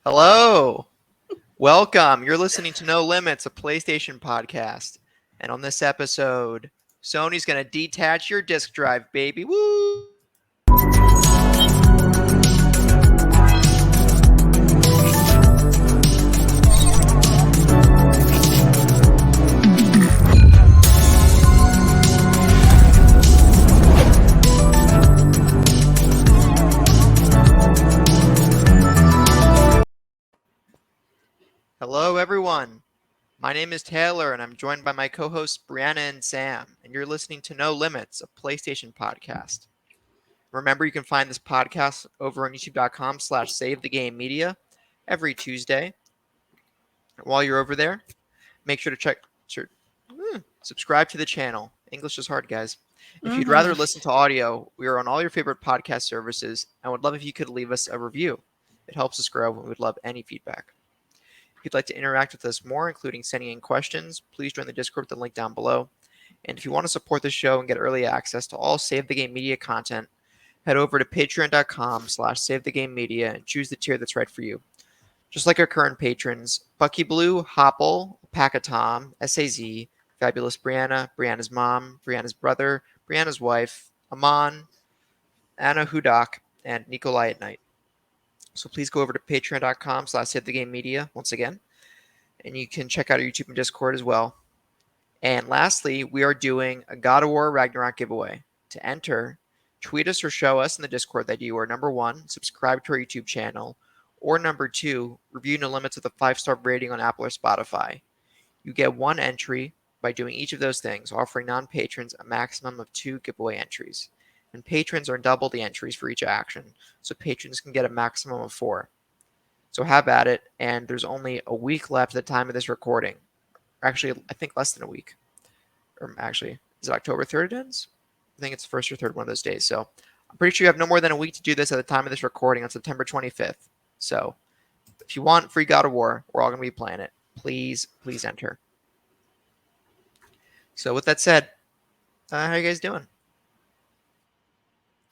Hello. Welcome. You're listening to No Limits, a PlayStation podcast. And on this episode, Sony's going to detach your disk drive, baby. Woo! Hello, everyone. My name is Taylor, and I'm joined by my co-hosts Brianna and Sam. And you're listening to No Limits, a PlayStation podcast. Remember, you can find this podcast over on youtube.com/SaveTheGameMedia every Tuesday. While you're over there, make sure to subscribe to the channel. English is hard, guys. If you'd rather listen to audio, we are on all your favorite podcast services and would love if you could leave us a review. It helps us grow, and we would love any feedback. If you'd like to interact with us more, including sending in questions, please join the Discord with the link down below. And if you want to support the show and get early access to all Save the Game Media content, head over to patreon.com/SaveTheGameMedia and choose the tier that's right for you. Just like our current patrons, Bucky Blue, Hopple, Packatom, SAZ, Fabulous Brianna, Brianna's mom, Brianna's brother, Brianna's wife, Aman, Anna Hudak, and Nikolai at Night. So please go over to patreon.com/SaveTheGameMedia once again, and you can check out our YouTube and Discord as well. And lastly, we are doing a God of War Ragnarok giveaway. To enter, tweet us or show us in the Discord that you are number 1, subscribe to our YouTube channel, or number 2, review No Limits with a 5-star rating on Apple or Spotify. You get 1 entry by doing each of those things, offering non-patrons a maximum of 2 giveaway entries. And patrons are double the entries for each action, so patrons can get a maximum of 4. So have at it, and there's only a week left at the time of this recording. Actually, I think less than a week. Or actually, is it October 3rd it ends? I think it's the first or third one of those days. So I'm pretty sure you have no more than a week to do this at the time of this recording on September 25th. So if you want free God of War, we're all going to be playing it. Please enter. So with that said, how are you guys doing?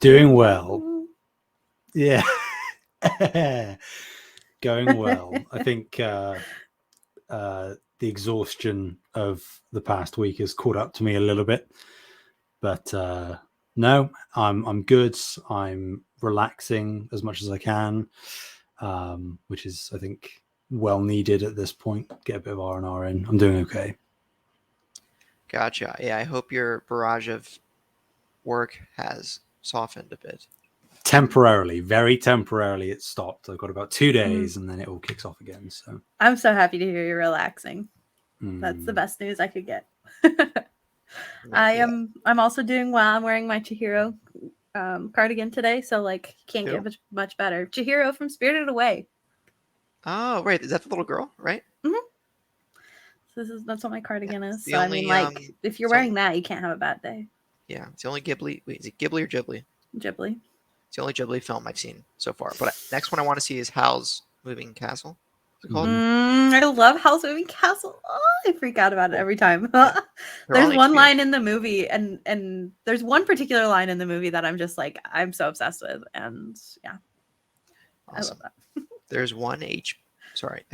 Doing well. Yeah. Going well. I think the exhaustion of the past week has caught up to me a little bit. But no, I'm good. I'm relaxing as much as I can, which is, I think, well needed at this point. Get a bit of R&R in. I'm doing okay. Gotcha. Yeah, I hope your barrage of work has softened a bit. Temporarily, very temporarily, it stopped. I've got about 2 days and then it all kicks off again. So I'm so happy to hear you're relaxing. That's the best news I could get. I'm also doing well. I'm wearing my Chihiro cardigan today, so like can't get much better. Chihiro from Spirited Away. Oh, right. Is that the little girl, right? So that's what my cardigan is. So only, I mean, like, if you're wearing that, you can't have a bad day. Yeah, it's the only Ghibli. Wait, is it Ghibli or Ghibli? Ghibli. It's the only Ghibli film I've seen so far. But next one I want to see is Howl's Moving Castle. What's it called? I love Howl's Moving Castle. Oh, I freak out about it every time. There's one line in the movie, and there's one particular line in the movie that I'm just like, I'm so obsessed with, and yeah, awesome. I love that. There's one I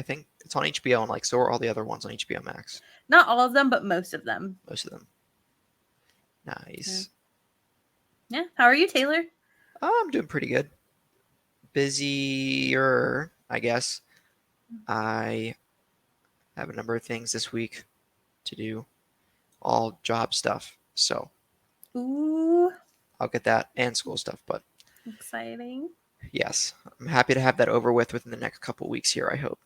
think it's on HBO, and like so are all the other ones on HBO Max. Not all of them, but most of them. Most of them. Nice. Yeah. How are you, Taylor? Oh, I'm doing pretty good. Busier, I guess. I have a number of things this week to do, all job stuff. So, I'll get that and school stuff. But exciting. Yes, I'm happy to have that over with within the next couple weeks here, I hope.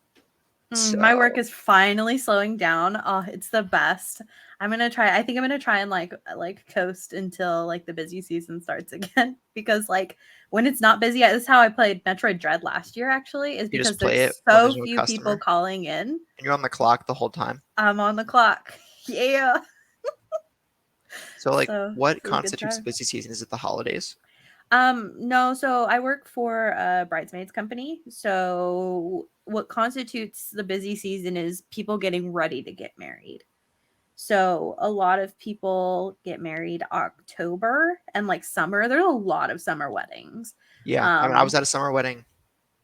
My work is finally slowing down. Oh, it's the best. I think I'm gonna try and like coast until like the busy season starts again, because like when it's not busy, this is how I played Metroid Dread last year. Actually, is because there's so few people calling in. And you're on the clock the whole time. I'm on the clock. Yeah. So like, what constitutes the busy season? Is it the holidays? No, so I work for a bridesmaids company. So what constitutes the busy season is people getting ready to get married. So a lot of people get married October and like summer. There's a lot of summer weddings. Yeah, I mean, I was at a summer wedding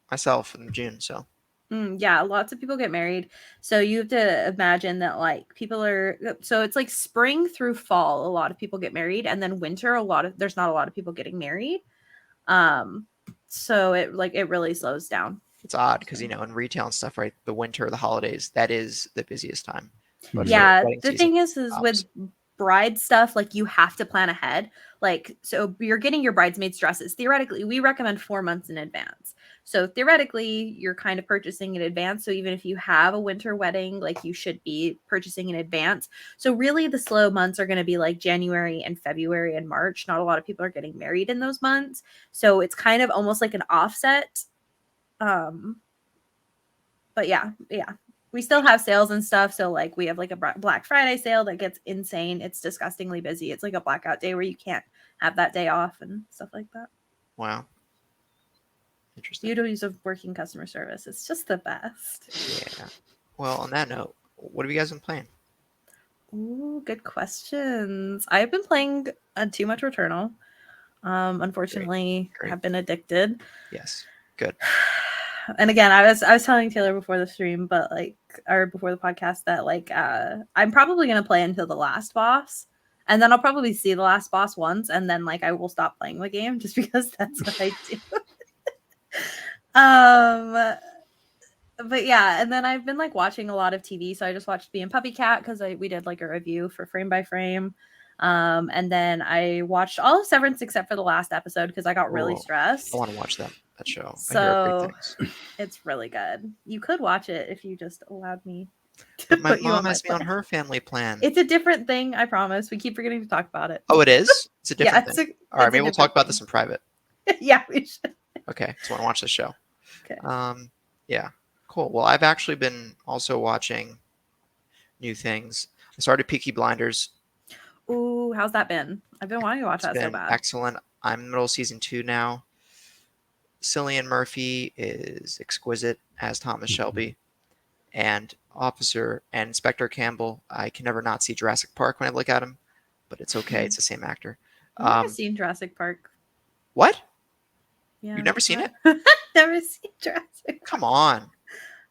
myself in June, so. Yeah, lots of people get married. So you have to imagine that like people are so it's like spring through fall, a lot of people get married, and then winter, there's not a lot of people getting married. So it really slows down. It's odd because in retail and stuff, right? The winter, the holidays, that is the busiest time. But Yeah, for wedding the season, thing is with bride stuff, like you have to plan ahead. Like, so you're getting your bridesmaids dresses. Theoretically, we recommend 4 months in advance. So theoretically, you're kind of purchasing in advance. So even if you have a winter wedding, like you should be purchasing in advance. So really the slow months are going to be like January and February and March. Not a lot of people are getting married in those months. So it's kind of almost like an offset. But yeah. We still have sales and stuff. So like we have like a Black Friday sale that gets insane. It's disgustingly busy. It's like a blackout day where you can't have that day off and stuff like that. Wow. Interesting. Beauties of working customer service. It's just the best. Yeah. Well, on that note, what have you guys been playing? Ooh, good questions. I've been playing Too Much Returnal. Unfortunately, Great. have been addicted. Yes. Good. And again, I was telling Taylor before the stream, or before the podcast, that I'm probably gonna play until the last boss, and then I'll probably see the last boss once, and then I will stop playing the game just because that's what I do. But yeah, and then I've been watching a lot of TV. So I just watched Being Puppy Cat because we did a review for Frame by Frame. And then I watched all of Severance except for the last episode because I got really stressed. I want to watch that show. So I hear great things. It's really good. You could watch it if you just allowed me to but my put you mom on has me on her family plan. It's a different thing, I promise. We keep forgetting to talk about it. Oh, it is? It's a different thing. All right, maybe we'll talk about this in private. Yeah, we should. Okay, so I want to watch the show. Okay. Yeah, cool. Well, I've actually been also watching new things. I started Peaky Blinders. Ooh, how's that been? I've been wanting to watch that so bad. Excellent. I'm in the middle of season 2 now. Cillian Murphy is exquisite as Thomas Shelby, and Officer and Inspector Campbell. I can never not see Jurassic Park when I look at him, but it's okay. It's the same actor. I've never seen Jurassic Park. What? Yeah. You've never seen it? Never seen Jurassic Park. Come on.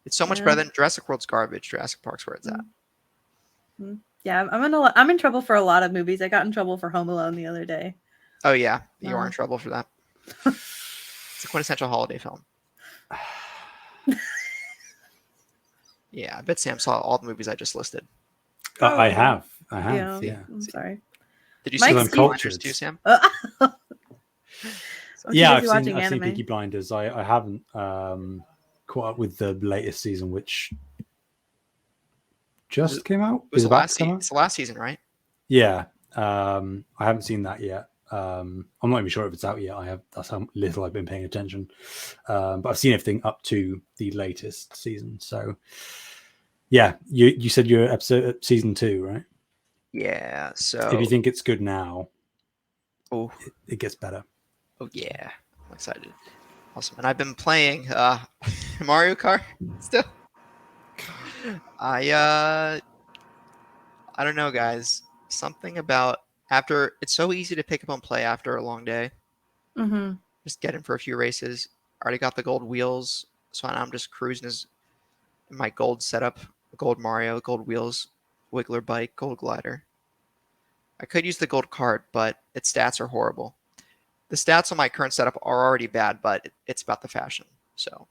It's so much better than Jurassic World's garbage. Jurassic Park's where it's at. Yeah, I'm in trouble for a lot of movies. I got in trouble for Home Alone the other day. Oh yeah, you are in trouble for that. It's a quintessential holiday film. Yeah, I bet Sam saw all the movies I just listed. I have. Yeah. I'm sorry. Did you see Peaky Blinders too, Sam? Yeah, I've seen Peaky Blinders. I haven't caught up with the latest season, which just came out. It was the last season. It's the last season, right? Yeah. I haven't seen that yet. I'm not even sure if it's out yet. That's how little I've been paying attention. But I've seen everything up to the latest season. So yeah, you said you're episode season 2, right? Yeah. So if you think it's good now, it gets better. Oh yeah, I'm excited. Awesome. And I've been playing Mario Kart still. I don't know, guys. Something about it's so easy to pick up and play after a long day. Mm-hmm. Just get in for a few races. Already got the gold wheels, so I'm just cruising in my gold setup, gold Mario, gold wheels, Wiggler bike, gold glider. I could use the gold cart, but its stats are horrible. The stats on my current setup are already bad, but it's about the fashion. So,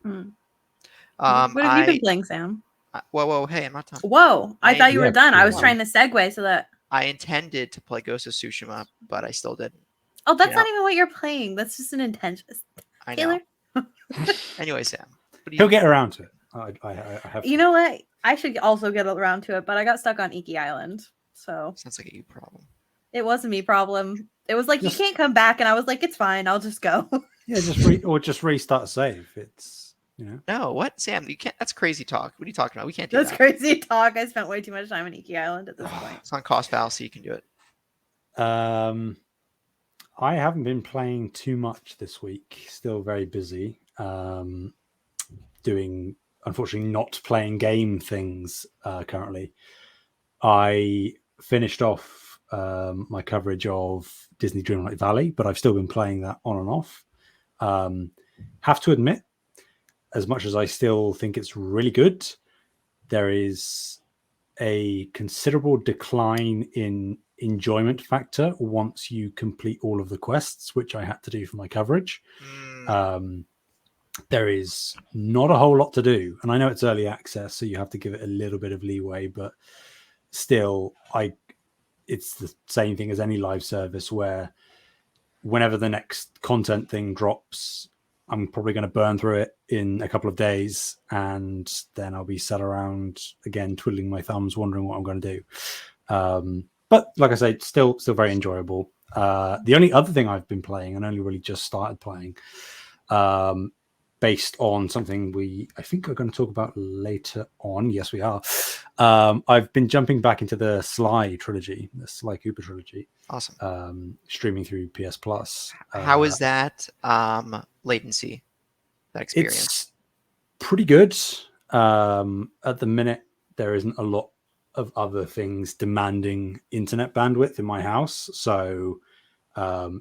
what have you been playing, Sam? Whoa, hey, I'm not done. Whoa, I thought you were done. I was trying to segue so that I intended to play Ghost of Tsushima, but I still didn't. Oh, that's not even what you're playing. That's just an intention. I know. Anyway, Sam, he'll get around to it. I have. You know what? I should also get around to it, but I got stuck on Iki Island. So sounds like a you problem. It was a me problem. It was like you can't come back, and I was like, it's fine. I'll just go. Yeah, just restart save. It's No, what, Sam? You can't. That's crazy talk. What are you talking about? We can't do that. That's crazy talk. I spent way too much time on Iki Island at this point. It's on cost fallacy. You can do it. I haven't been playing too much this week. Still very busy. Doing, unfortunately, not playing game things currently. I finished off my coverage of Disney Dreamlight Valley, but I've still been playing that on and off. Have to admit, as much as I still think it's really good, there is a considerable decline in enjoyment factor once you complete all of the quests, which I had to do for my coverage. There is not a whole lot to do, and I know it's early access, so you have to give it a little bit of leeway, but still, it's the same thing as any live service where whenever the next content thing drops, I'm probably going to burn through it in a couple of days, and then I'll be sat around again twiddling my thumbs, wondering what I'm going to do. But like I say, still very enjoyable. The only other thing I've been playing, and only really just started playing, based on something I think we're going to talk about later on. Yes, we are. I've been jumping back into the Sly trilogy, the Sly Cooper trilogy. Awesome. Streaming through PS Plus. How is that latency, that experience? It's pretty good. At the minute, there isn't a lot of other things demanding internet bandwidth in my house, so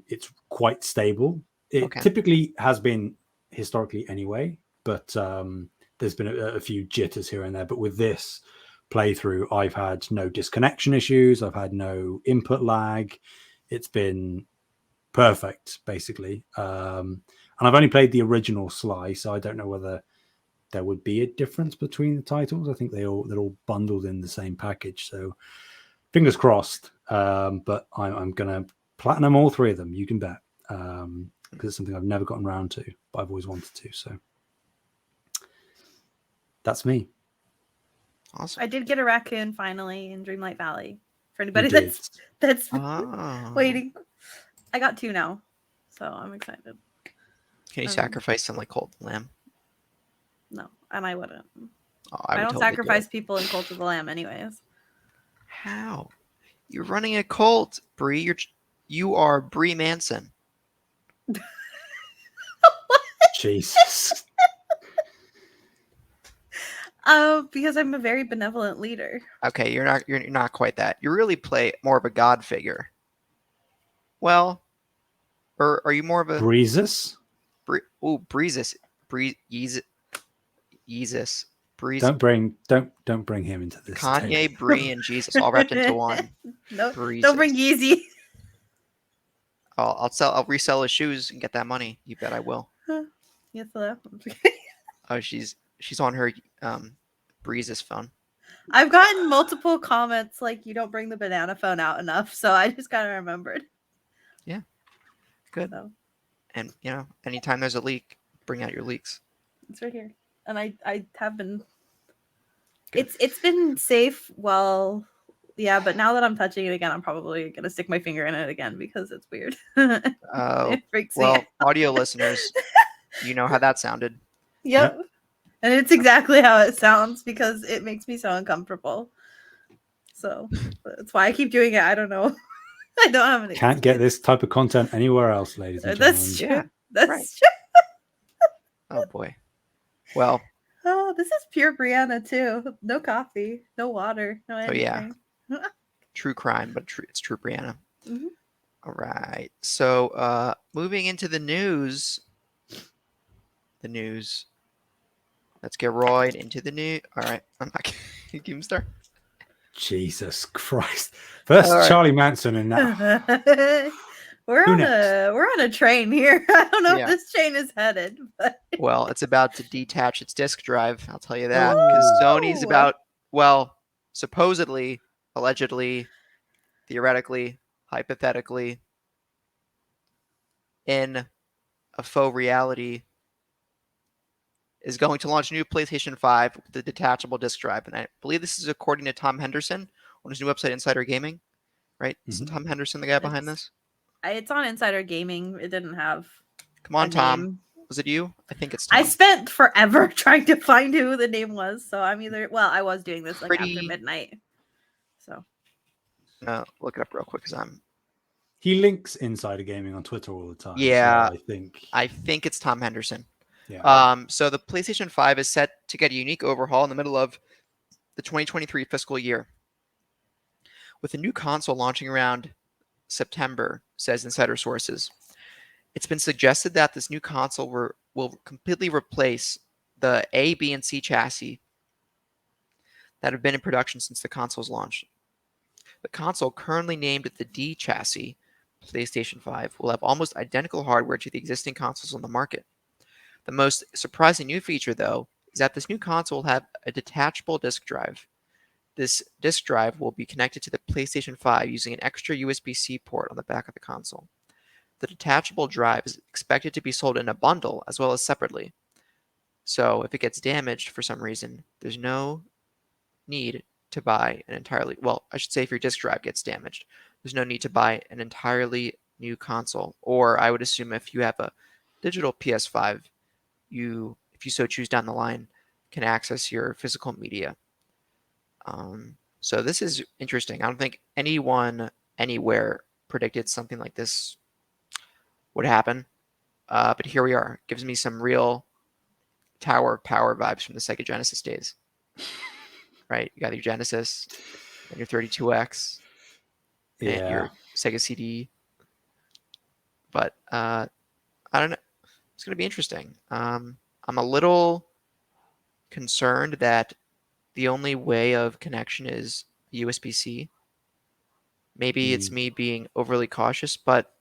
it's quite stable. It typically has been historically anyway, but there's been a few jitters here and there. But with this playthrough, I've had no disconnection issues, I've had no input lag. It's been perfect, basically. And I've only played the original Sly, so I don't know whether there would be a difference between the titles. I think they're all bundled in the same package, so fingers crossed. But I'm gonna platinum all three of them, you can bet, because it's something I've never gotten around to, but I've always wanted to. So that's me. Awesome. I did get a raccoon finally in Dreamlight Valley. For anybody that's waiting, I got 2 now, so I'm excited. Can you sacrifice some like Cult of the Lamb? No, and I wouldn't. Oh, I don't totally sacrifice people in Cult of the Lamb, anyways. How? You're running a cult, Bree. You are Bree Manson. Jesus. Because I'm a very benevolent leader. Okay, you're not quite that. You really play more of a god figure. Well, or are you more of a Breezes? Breezes. Jesus. Breeze. Don't bring him into this. Kanye, Bree, and Jesus all wrapped into one. No, Breezes. don't bring Yeezy. I'll resell his shoes and get that money. You bet I will. Yes, hello. Oh, she's on her Breeze's phone. I've gotten multiple comments like you don't bring the banana phone out enough, so I just kind of remembered. Yeah, good. So. And anytime there's a leak, bring out your leaks. It's right here, and I have been. Good. It's been safe. Well, yeah, but now that I'm touching it again, I'm probably gonna stick my finger in it again because it's weird. It freaks me out. Audio listeners, you know how that sounded. Yep. And it's exactly how it sounds because it makes me so uncomfortable. So that's why I keep doing it. I don't know. I don't have any. Can't get this type of content anywhere else, ladies and gentlemen. That's true. Yeah, that's right. true. Oh boy. Well. Oh, this is pure Brianna too. No coffee, no water, no anything. Oh yeah. True crime, but it's true Brianna. Mm-hmm. All right. So moving into the news. Let's get right into the news. All right. I'm not going to start. Jesus Christ. First right. Charlie Manson and now. We're on a train here. I don't know if this train is headed. But... Well, it's about to detach its disk drive. I'll tell you that. Because Sony's about, supposedly, allegedly, theoretically, hypothetically, in a faux reality, is going to launch a new PlayStation 5 with the detachable disk drive. And I believe this is according to Tom Henderson on his new website, Insider Gaming. Right? Mm-hmm. Isn't Tom Henderson the guy behind this? It's on Insider Gaming. It didn't have. Come on, Tom. Name. Was it you? I think it's Tom. I spent forever trying to find who the name was. So I'm either. Well, I was doing this after midnight. So. Look it up real quick because He links Insider Gaming on Twitter all the time. Yeah. So I think it's Tom Henderson. Yeah. So the PlayStation 5 is set to get a unique overhaul in the middle of the 2023 fiscal year. With a new console launching around September, says insider sources. It's been suggested that this new console will completely replace the A, B, and C chassis that have been in production since the console's launch. The console, currently named the D chassis, PlayStation 5, will have almost identical hardware to the existing consoles on the market. The most surprising new feature, though, is that this new console will have a detachable disk drive. This disk drive will be connected to the PlayStation 5 using an extra USB-C port on the back of the console. The detachable drive is expected to be sold in a bundle as well as separately. So if it gets damaged for some reason, there's no need to buy an entirely, well, I should say if your disk drive gets damaged, there's no need to buy an entirely new console. Or I would assume if you have a digital PS5, if you so choose down the line, can access your physical media. So this is interesting. I don't think anyone anywhere predicted something like this would happen. But here we are. Gives me some real Tower of Power vibes from the Sega Genesis days. Right? You got your Genesis and your 32X and your Sega CD. But I don't know. It's going to be interesting. I'm a little concerned that the only way of connection is USB-C. Maybe it's me being overly cautious, but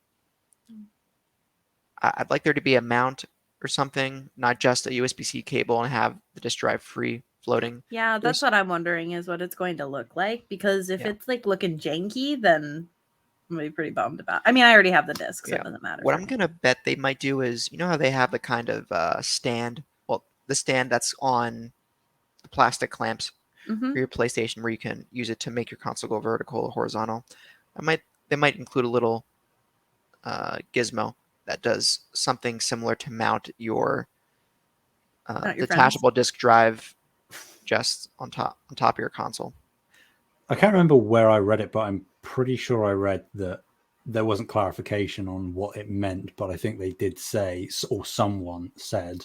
I'd like there to be a mount or something, not just a USB-C cable, and have the disk drive free floating. Yeah, that's what I'm wondering is what it's going to look like. Because if it's like looking janky, then I'm gonna be pretty bummed about. I mean, I already have the disc, so it doesn't matter. What I'm gonna bet they might do is, you know how they have the kind of stand, well, the stand that's on the plastic clamps for your PlayStation, where you can use it to make your console go vertical or horizontal. They might include a little gizmo that does something similar to mount your detachable disk drive just on top of your console. I can't remember where I read it, but I'm pretty sure I read that there wasn't clarification on what it meant, but I think they did say, or someone said,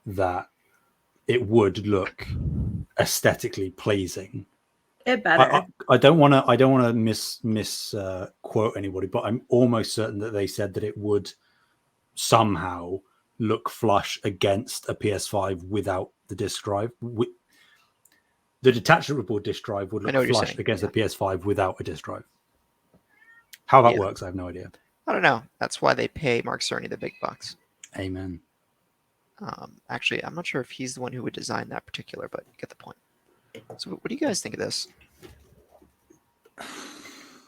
that it would look aesthetically pleasing. It better. I don't want to misquote anybody, but I'm almost certain that they said that it would somehow look flush against a PS5 without the disk drive. The detachable disk drive would look flush against a PS5 without a disk drive. How that works, I have no idea. I don't know. That's why they pay Mark Cerny the big bucks. Amen. Actually, I'm not sure if he's the one who would design that particular, but you get the point. So what do you guys think of this?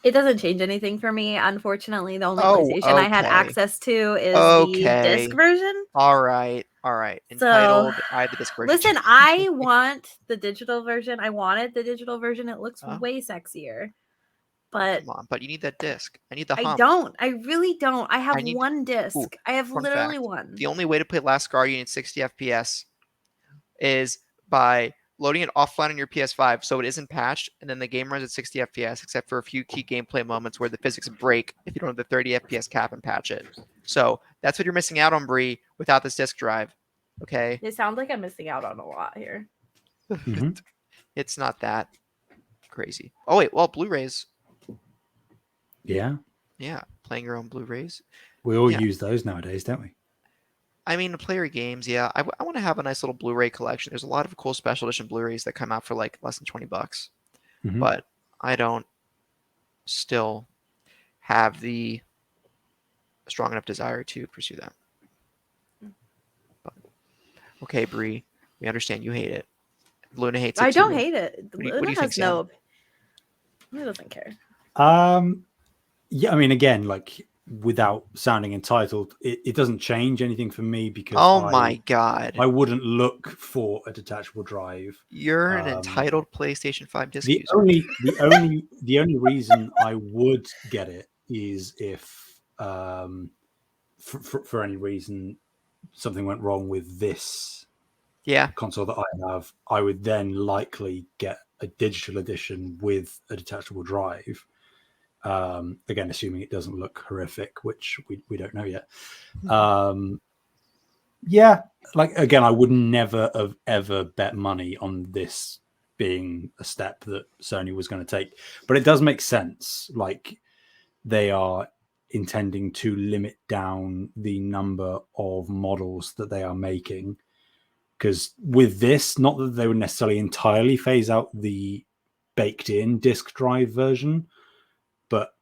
It doesn't change anything for me. Unfortunately, the only PlayStation I had access to is the disc version. All right. Entitled, I had the disc version. Listen, I want the digital version. I wanted the digital version. It looks way sexier. But come on, but you need that disc. I need the hump. I don't. I really don't. I have one disc. I have literally one. The only way to play Last Guardian in 60 FPS is by loading it offline on your PS5 so it isn't patched, and then the game runs at 60 FPS, except for a few key gameplay moments where the physics break if you don't have the 30 FPS cap and patch it. So that's what you're missing out on, Bree, without this disc drive. Okay? It sounds like I'm missing out on a lot here. It's not that crazy. Oh, wait. Well, Blu-rays. Yeah. Yeah. Playing your own Blu-rays. We all use those nowadays, don't we? I mean, to play your games, yeah. I want to have a nice little Blu-ray collection. There's a lot of cool special edition Blu-rays that come out for like less than $20. But I don't still have the strong enough desire to pursue that. But, okay, Bree, we understand you hate it. Luna hates it too. I don't hate it. What do you think, Sam? Luna doesn't care. Yeah, I mean, again, like, without sounding entitled, it doesn't change anything for me because my god, I wouldn't look for a detachable drive. You're an entitled PlayStation 5 disc user. The only reason I would get it is if for any reason something went wrong with this console that I have, I would then likely get a digital edition with a detachable drive. Again, assuming it doesn't look horrific, which we don't know yet. Yeah, like, again, I would never have ever bet money on this being a step that Sony was going to take. But it does make sense. Like, they are intending to limit down the number of models that they are making. Because with this, not that they would necessarily entirely phase out the baked-in disk drive version, but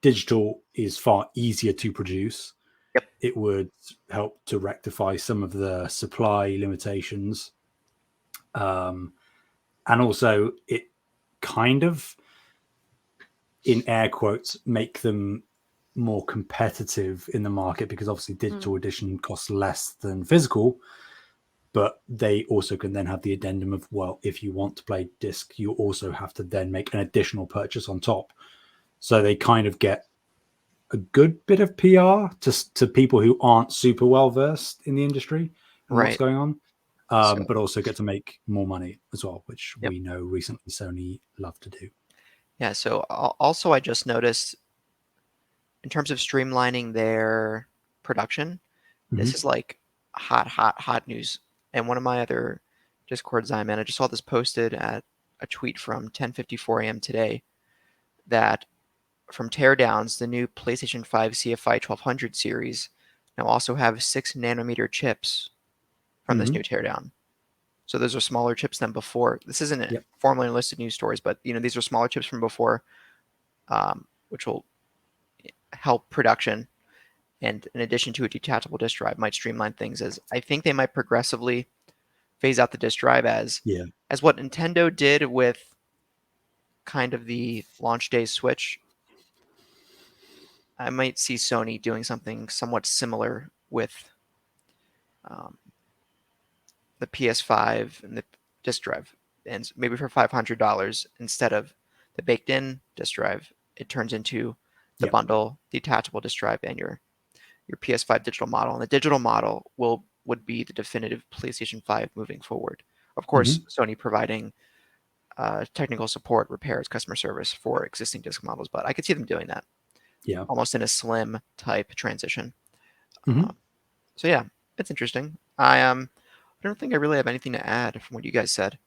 digital is far easier to produce. Yep. It would help to rectify some of the supply limitations. And also, it kind of, in air quotes, make them more competitive in the market, because obviously digital edition costs less than physical, but they also can then have the addendum of, well, if you want to play disc, you also have to then make an additional purchase on top. So they kind of get a good bit of PR to people who aren't super well versed in the industry and what's going on, but also get to make more money as well, which we know recently Sony love to do. Yeah, so also I just noticed, in terms of streamlining their production, this is like hot news. And one of my other Discords I'm in, I just saw this posted at a tweet from 10:54 a.m. today, that from teardowns, the new PlayStation 5 CFI 1200 series now also have 6 nanometer chips from this new teardown. So those are smaller chips than before. This isn't formally listed news stories, but these are smaller chips from before, which will help production. And in addition to a detachable disk drive, might streamline things, as I think they might progressively phase out the disk drive as what Nintendo did with kind of the launch day Switch. I might see Sony doing something somewhat similar with the PS5 and the disk drive. And maybe for $500, instead of the baked-in disk drive, it turns into the bundle detachable disk drive and your PS5 digital model. And the digital model would be the definitive PlayStation 5 moving forward. Of course, Sony providing technical support, repairs, customer service for existing disc models, but I could see them doing that. Yeah, almost in a slim type transition. So yeah, it's interesting. I don't think I really have anything to add from what you guys said.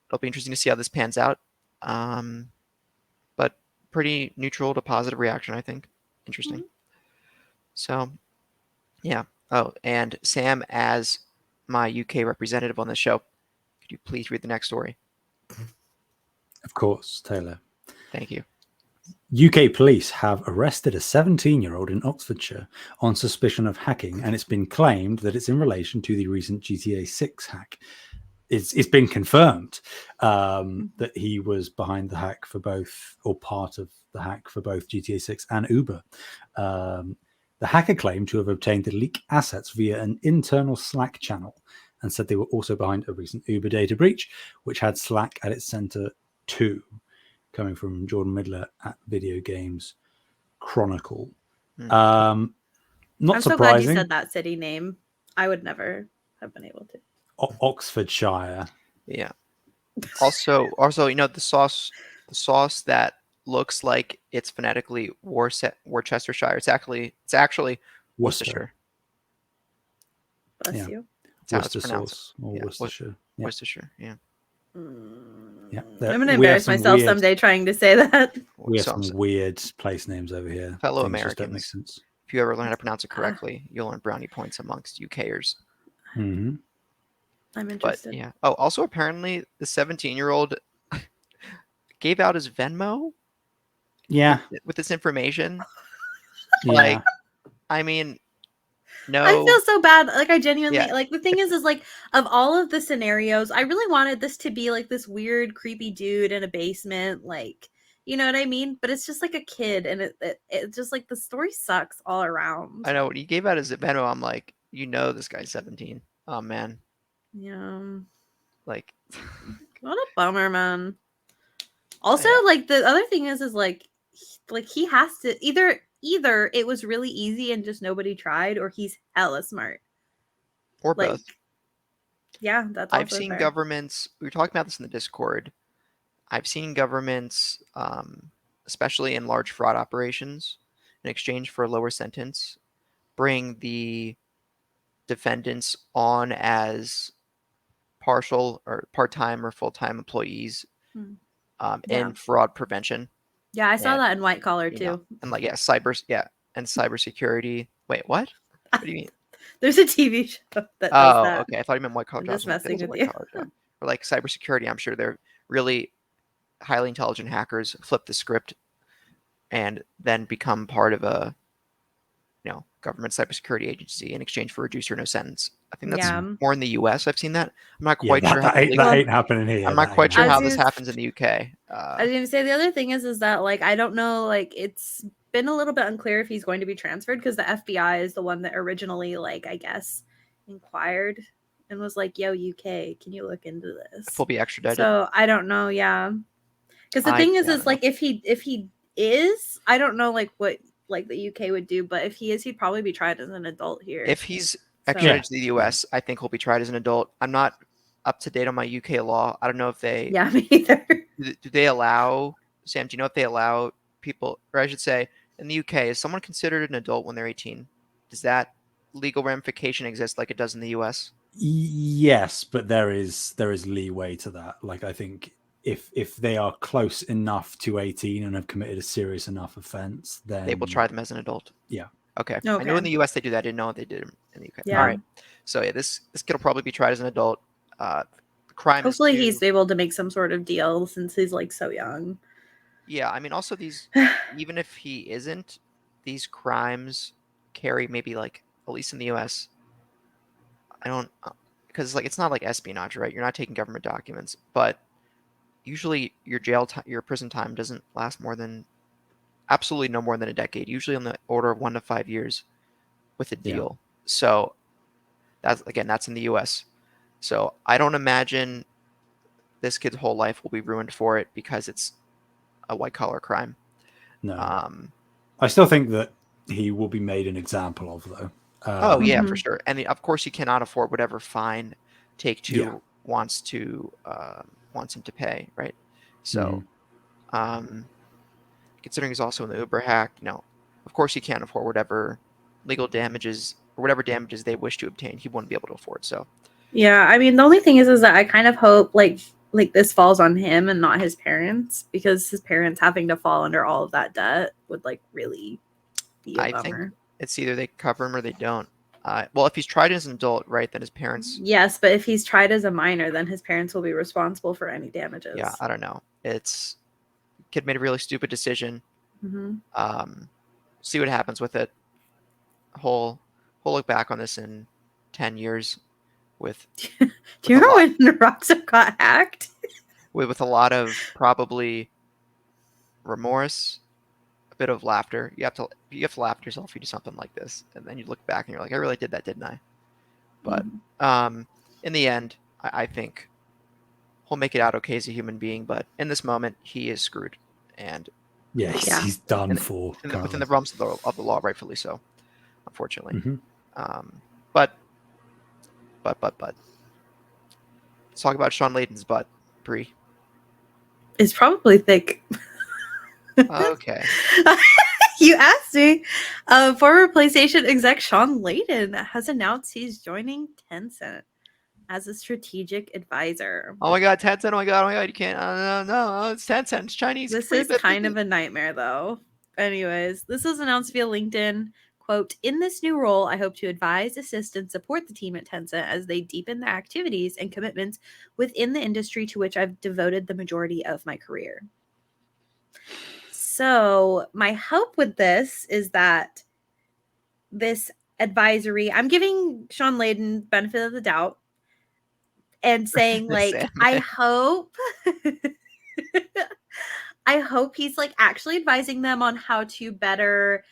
It'll be interesting to see how this pans out. But pretty neutral to positive reaction, I think. Interesting. So yeah. Oh, and Sam, as my UK representative on the show, could you please read the next story? Of course, Taylor. Thank you. UK police have arrested a 17-year-old in Oxfordshire on suspicion of hacking, and it's been claimed that it's in relation to the recent GTA 6 hack. It's been confirmed that he was behind the hack for both, or part of the hack for both GTA 6 and Uber. The hacker claimed to have obtained the leak assets via an internal Slack channel, and said they were also behind a recent Uber data breach, which had Slack at its center too. Coming from Jordan Midler at Video Games Chronicle. Not I'm so surprising. glad you said that city name. I would never have been able to. Oxfordshire. Yeah. Also, the sauce that looks like it's phonetically Worcestershire. It's actually Worcestershire. Bless you. That's how Worcester it's pronounced. sauce or Worcestershire. Yeah. Worcestershire. Yeah. Yeah. I'm going to embarrass myself someday trying to say that. We have some weird place names over here. Fellow Things just don't Americans. make sense. If you ever learn how to pronounce it correctly, you'll earn brownie points amongst UKers. I'm interested. But yeah. Oh, also apparently the 17-year-old gave out his Venmo. Yeah. With this information. Yeah. Like, I mean, no. I feel so bad. Like, I genuinely, like, the thing is like, of all of the scenarios, I really wanted this to be like this weird, creepy dude in a basement, like, you know what I mean? But it's just like a kid, and it just like the story sucks all around. I know when he gave out his Venmo, I'm like, this guy's 17. Oh man. Yeah. Like, what a bummer, man. Also, like, the other thing is like he has to either it was really easy and just nobody tried, or he's hella smart. Or like, both. Yeah, that's also I've seen fair. governments, we were talking about this in the Discord. I've seen governments, especially in large fraud operations, in exchange for a lower sentence, bring the defendants on as partial or part-time or full-time employees in fraud prevention. Yeah, I saw that in White Collar too. And like, cybersecurity. Wait, what? What do you mean? There's a TV show that does Oh, that. okay. I thought you meant white collar I'm jobs. just I'm like, that is messing a with white you. collar job. Or like cybersecurity, I'm sure they're really highly intelligent hackers flip the script and then become part of a government cybersecurity agency in exchange for reduce or no sentence. I think that's Yeah. more in the US. I've seen that. I'm not Yeah, quite sure how that ain't, Well, happening here. I'm not That quite ain't sure how happening. this happens in the UK. I was gonna say the other thing is that like I don't know, like it's been a little bit unclear if he's going to be transferred because the FBI is the one that originally, like, I guess, inquired and was like, "Yo, UK, can you look into this?" If he'll be extradited. So I don't know, yeah. Because the thing is like if he is, I don't know like what like the UK would do, but if he is, he'd probably be tried as an adult here. If he's So- extradited to the US, I think he'll be tried as an adult. I'm not up to date on my UK law. I don't know if they Yeah, me either. do they allow, Sam, do you know if they allow people, or I should say, in the UK, is someone considered an adult when they're 18? Does that legal ramification exist like it does in the US? Yes, but there is leeway to that. Like I think if they are close enough to 18 and have committed a serious enough offense, then They will try them as an adult. Yeah. Okay. I know Okay. in the US they do that. I didn't know they did in the UK. Yeah. All right. So yeah, this kid will probably be tried as an adult. The crime Hopefully is to, he's able to make some sort of deal since he's like so young. yeah, I mean also these even if he isn't, these crimes carry maybe like at least in the US. I don't because like it's not like espionage, right? You're not taking government documents, but usually your your prison time doesn't last more than absolutely no more than a decade. Usually on the order of 1 to 5 years with a deal. So that's in the US. So I don't imagine this kid's whole life will be ruined for it because it's a white collar crime. No. Um, I still think that he will be made an example of, though. oh yeah, Mhm. for sure. And of course he cannot afford whatever fine Take-Two Yeah. wants him to pay, right? So, considering he's also in the Uber hack, of course he can't afford whatever legal damages or whatever damages they wish to obtain. He wouldn't be able to afford. So, Yeah, I mean the only thing is that I kind of hope like this falls on him and not his parents, because his parents having to fall under all of that debt would like really be a I bummer. think it's either they cover him or they don't. Well, if he's tried as an adult, right, then his parents. Yes, but if he's tried as a minor, then his parents will be responsible for any damages. Yeah, I don't know. Kid made a really stupid decision. Mm-hmm. See what happens with it. We'll look back on this in 10 years with. Do you remember when the Rockstar got hacked? With a lot of probably remorse, a bit of laughter. You have to laugh at yourself if you do something like this, and then you look back and you're like, I really did that, didn't I? But in the end, I think he'll make it out okay as a human being. But in this moment, he is screwed, and he's done for within the realms of the law, rightfully so. Unfortunately, but let's talk about Shawn Layden's butt, Bree. It's probably thick. Okay. You asked me. Former PlayStation exec Shawn Layden has announced he's joining Tencent as a strategic advisor. Oh my God, Tencent! Oh my God! You can't. No, it's Tencent. It's Chinese. This is kind of a nightmare, though. Anyways, this was announced via LinkedIn. Quote, in this new role, I hope to advise, assist, and support the team at Tencent as they deepen their activities and commitments within the industry to which I've devoted the majority of my career. So my hope with this is that this advisory, I'm giving Shawn Layden benefit of the doubt and saying like, I hope he's like actually advising them on how to better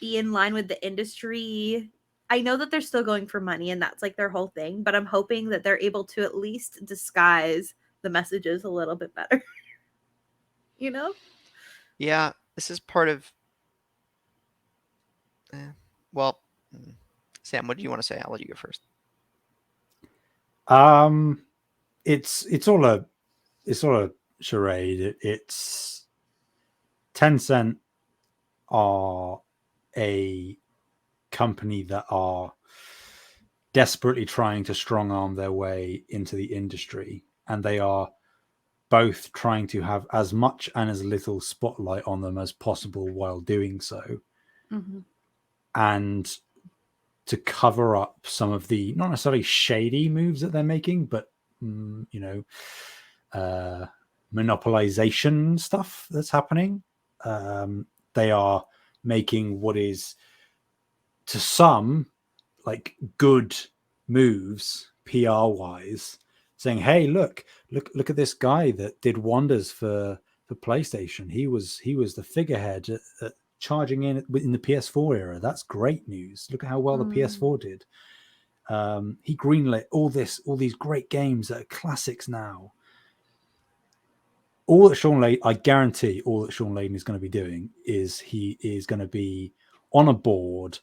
be in line with the industry. I know that they're still going for money and that's like their whole thing, but I'm hoping that they're able to at least disguise the messages a little bit better. You know? Yeah, this is part of. Well, Sam, what do you want to say? I'll let you go first. It's all a charade. It's Tencent are a company that are desperately trying to strong arm their way into the industry, and they are both trying to have as much and as little spotlight on them as possible while doing so. And to cover up some of the not necessarily shady moves that they're making, but monopolization stuff that's happening. They are making what is to some like good moves PR wise, saying, hey, look at this guy that did wonders for PlayStation. He was the figurehead at charging in the PS4 era. That's great news. Look at how well the PS4 did. He greenlit all these great games that are classics now. All that Shawn Layden, I guarantee all that Shawn Layden is going to be doing is he is going to be on a board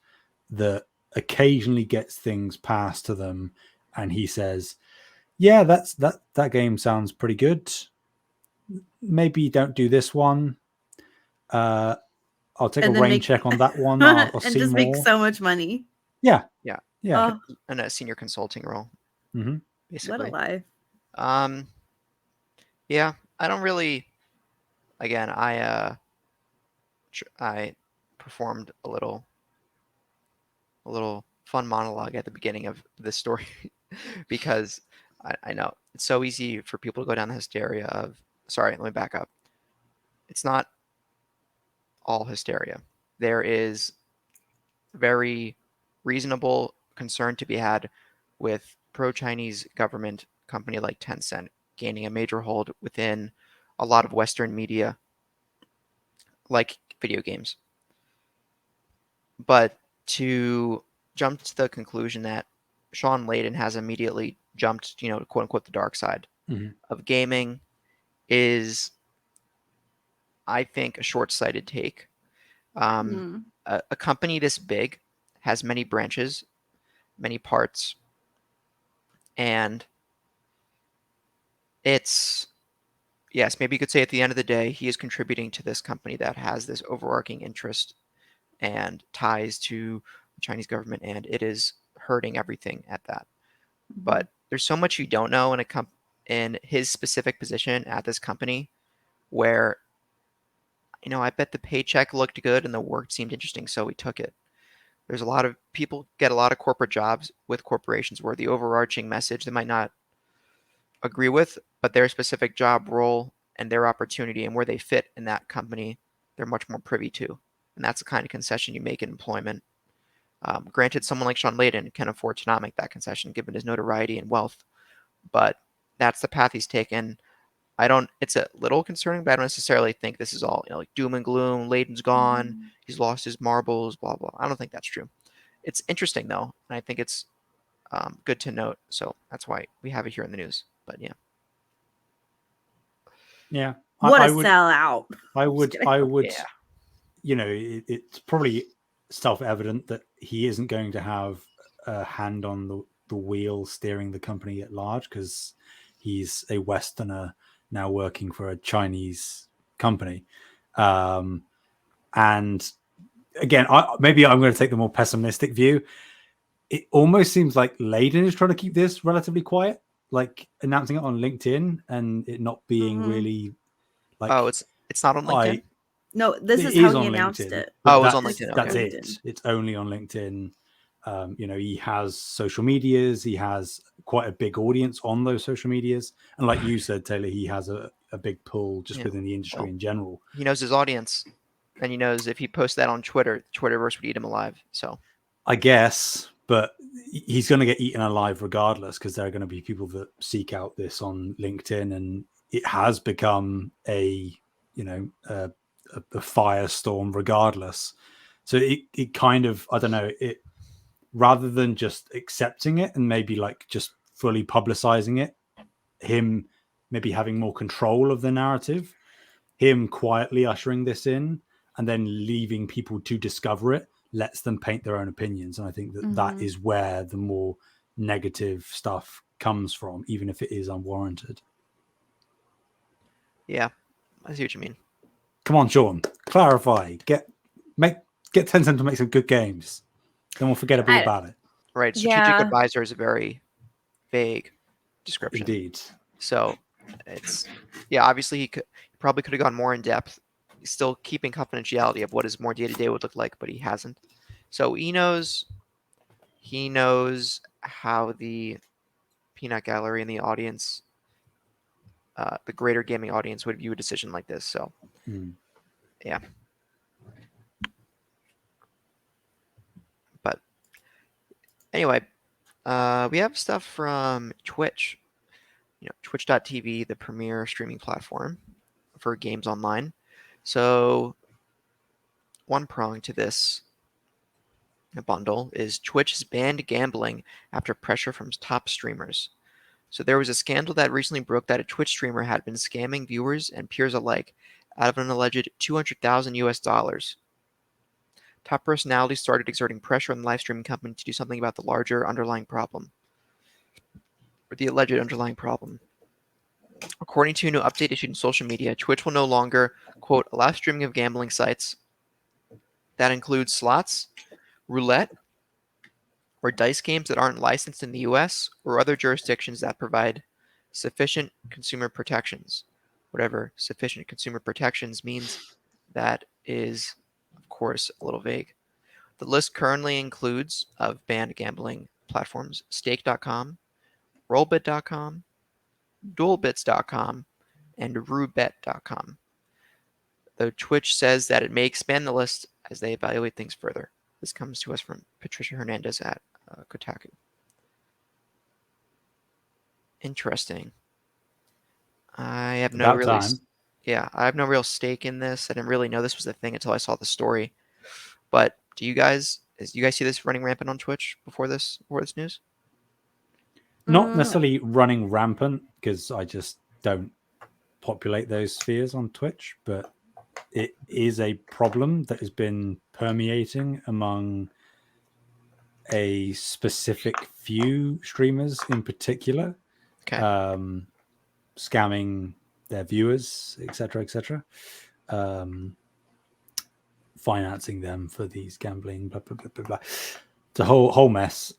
that occasionally gets things passed to them, and he says, yeah, that game sounds pretty good. Maybe don't do this one. I'll take a rain check on that one. I'll and see just more. make so much money. Yeah. Oh, And a senior consulting role, basically. what a life. Yeah, I don't really. Again, I performed a little fun monologue at the beginning of this story because I know it's so easy for people to go down the hysteria of. Sorry, let me back up. It's not all hysteria. There is very reasonable concern to be had with pro-Chinese government company like Tencent gaining a major hold within a lot of Western media, like video games. But to jump to the conclusion that Shawn Layden has immediately jumped, quote unquote, the dark side of gaming is, I think, a short-sighted take. A company this big has many branches, many parts, and it's, yes, maybe you could say at the end of the day, he is contributing to this company that has this overarching interest and ties to the Chinese government, and it is hurting everything at that. But there's so much you don't know in his specific position at this company where, I bet the paycheck looked good and the work seemed interesting, so we took it. There's a lot of people get a lot of corporate jobs with corporations where the overarching message they might not agree with, but their specific job role and their opportunity and where they fit in that company, they're much more privy to. And that's the kind of concession you make in employment. Granted, someone like Shawn Layden can afford to not make that concession given his notoriety and wealth, but that's the path he's taken. It's a little concerning, but I don't necessarily think this is all, like doom and gloom. Layden's gone. He's lost his marbles, blah, blah. I don't think that's true. It's interesting, though, and I think it's good to note. So that's why we have it here in the news. But yeah. Yeah. What a sellout. I would, Yeah. It's probably self-evident that he isn't going to have a hand on the wheel steering the company at large because he's a Westerner now working for a Chinese company. And again, maybe I'm going to take the more pessimistic view. It almost seems like Layden is trying to keep this relatively quiet, like announcing it on LinkedIn and it not being really like. Oh, it's not on LinkedIn? No, this is how he announced LinkedIn, it. Oh, it was on LinkedIn. Okay. That's it. It's only on LinkedIn. He has social medias. He has quite a big audience on those social medias. And like you said, Taylor, he has a big pull just within the industry in general. He knows his audience. And he knows if he posts that on Twitter, Twitterverse would eat him alive. So I guess, but he's going to get eaten alive regardless because there are going to be people that seek out this on LinkedIn. And it has become a firestorm regardless. So it kind of, I don't know, it rather than just accepting it and maybe like just fully publicizing it, him maybe having more control of the narrative, him quietly ushering this in and then leaving people to discover it lets them paint their own opinions. And I think that is where the more negative stuff comes from, even if it is unwarranted. Yeah, I see what you mean. Come on, Shawn, clarify. Get Tencent to make some good games. Then we'll forget about it. Right. Strategic advisor is a very vague description. Indeed. So it's, obviously he probably could have gone more in depth. He's still keeping confidentiality of what his more day-to-day would look like, but he hasn't. So he knows he knows how the peanut gallery and the audience, the greater gaming audience, would view a decision like this. So, yeah. But anyway, we have stuff from Twitch. Twitch.tv, the premier streaming platform for games online. So, one prong to this bundle is Twitch has banned gambling after pressure from top streamers. So there was a scandal that recently broke that a Twitch streamer had been scamming viewers and peers alike out of an alleged $200,000. Top personalities started exerting pressure on the live streaming company to do something about the larger underlying problem, or the alleged underlying problem. According to a new update issued in social media, Twitch will no longer, quote, allow streaming of gambling sites that includes slots, roulette, or dice games that aren't licensed in the US or other jurisdictions that provide sufficient consumer protections. Whatever sufficient consumer protections means, that is, of course, a little vague. The list currently includes of banned gambling platforms Stake.com, Rollbit.com, DuelBits.com, and RueBet.com. Though Twitch says that it may expand the list as they evaluate things further. This comes to us from Patricia Hernandez at Kotaku. Interesting. I have no About time. I have no real stake in this. I didn't really know this was a thing until I saw the story. But do you guys see this running rampant on Twitch before this news? Not necessarily running rampant, because I just don't populate those spheres on Twitch, but it is a problem that has been permeating among a specific few streamers in particular, Okay. scamming their viewers, etc., financing them for these gambling, blah blah blah blah blah. It's a whole mess.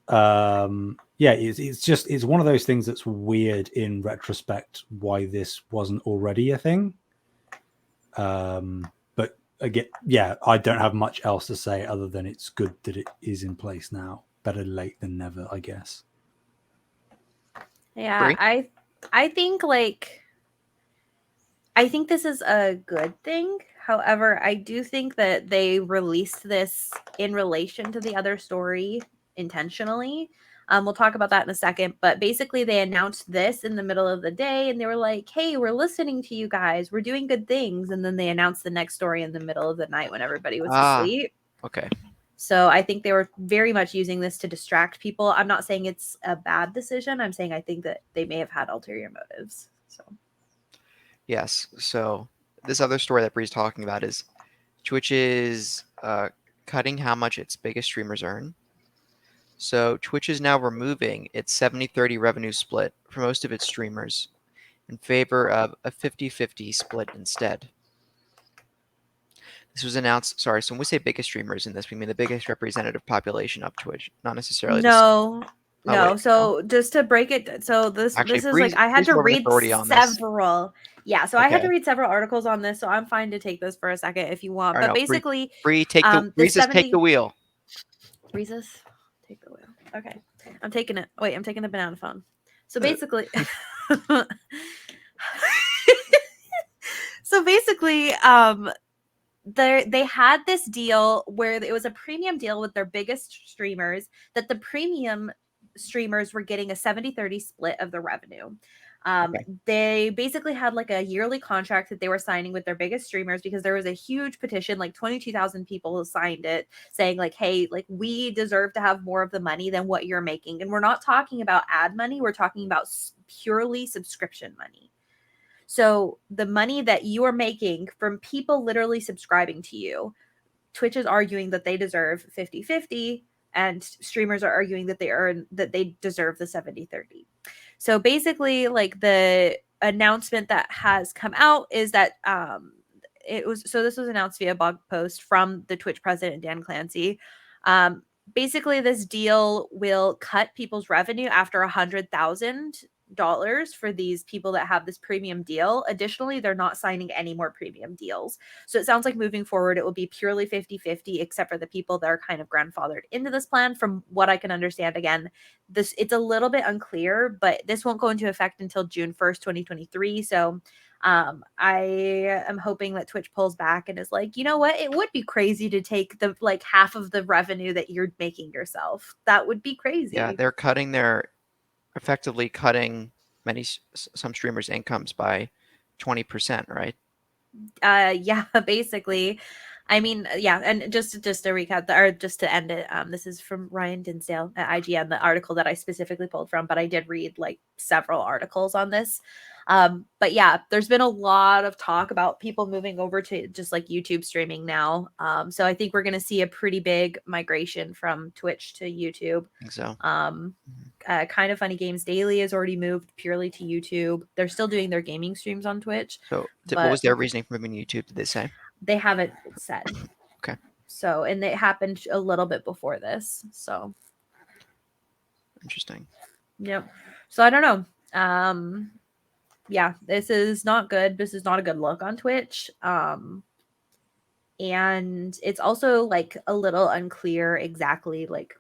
It's one of those things that's weird in retrospect why this wasn't already a thing. But again, I don't have much else to say other than it's good that it is in place now. Better late than never, I guess. Yeah, Bree? I think this is a good thing. However, I do think that they released this in relation to the other story intentionally. We'll talk about that in a second. But basically, they announced this in the middle of the day, and they were like, "Hey, we're listening to you guys. We're doing good things." And then they announced the next story in the middle of the night when everybody was asleep. Okay. So I think they were very much using this to distract people. I'm not saying it's a bad decision. I'm saying I think that they may have had ulterior motives. So. Yes. So this other story that Bree's talking about is Twitch is cutting how much its biggest streamers earn. So Twitch is now removing its 70-30 revenue split for most of its streamers in favor of a 50-50 split instead. This was announced, so when we say biggest streamers in this, we mean the biggest representative population of Twitch, not necessarily No. wait, So just to break it, so this Actually, is like Bree's I had to more of an read authority on this. several. Yeah, so I had to read several articles on this, so I'm fine to take this for a second if you want. But basically, Bree, take the wheel. Reese's, take the wheel. Okay, I'm taking it. Wait, I'm taking the banana phone. So basically, they had this deal where it was a premium deal with their biggest streamers, that the premium streamers were getting a 70-30 split of the revenue. They basically had like a yearly contract that they were signing with their biggest streamers, because there was a huge petition, like 22,000 people signed it, saying like, hey, like we deserve to have more of the money than what you're making. And we're not talking about ad money. We're talking about purely subscription money. So the money that you are making from people literally subscribing to you, Twitch is arguing that they deserve 50-50, and streamers are arguing that they deserve the 70-30. So basically, like, the announcement that has come out is that this was announced via blog post from the Twitch president, Dan Clancy. Basically, this deal will cut people's revenue after 100,000 for these people that have this premium deal. Additionally, they're not signing any more premium deals. So it sounds like moving forward, it will be purely 50-50, except for the people that are kind of grandfathered into this plan. From what I can understand, again, it's a little bit unclear, but this won't go into effect until June 1st, 2023. So I am hoping that Twitch pulls back and is like, you know what? It would be crazy to take the like half of the revenue that you're making yourself. That would be crazy. Yeah, they're effectively cutting some streamers' incomes by 20%, right? Yeah, basically. I mean, yeah, and just to recap, or just to end it, this is from Ryan Dinsdale at IGN, the article that I specifically pulled from, but I did read like several articles on this. But yeah, there's been a lot of talk about people moving over to just like YouTube streaming now. So I think we're going to see a pretty big migration from Twitch to YouTube. I think so. Kind of Funny Games Daily has already moved purely to YouTube. They're still doing their gaming streams on Twitch. So what was their reasoning for moving to YouTube, did they say? They haven't said. Okay. So, and it happened a little bit before this. So interesting. Yep. So I don't know. Yeah, this is not good. This is not a good look on Twitch. And it's also like a little unclear exactly like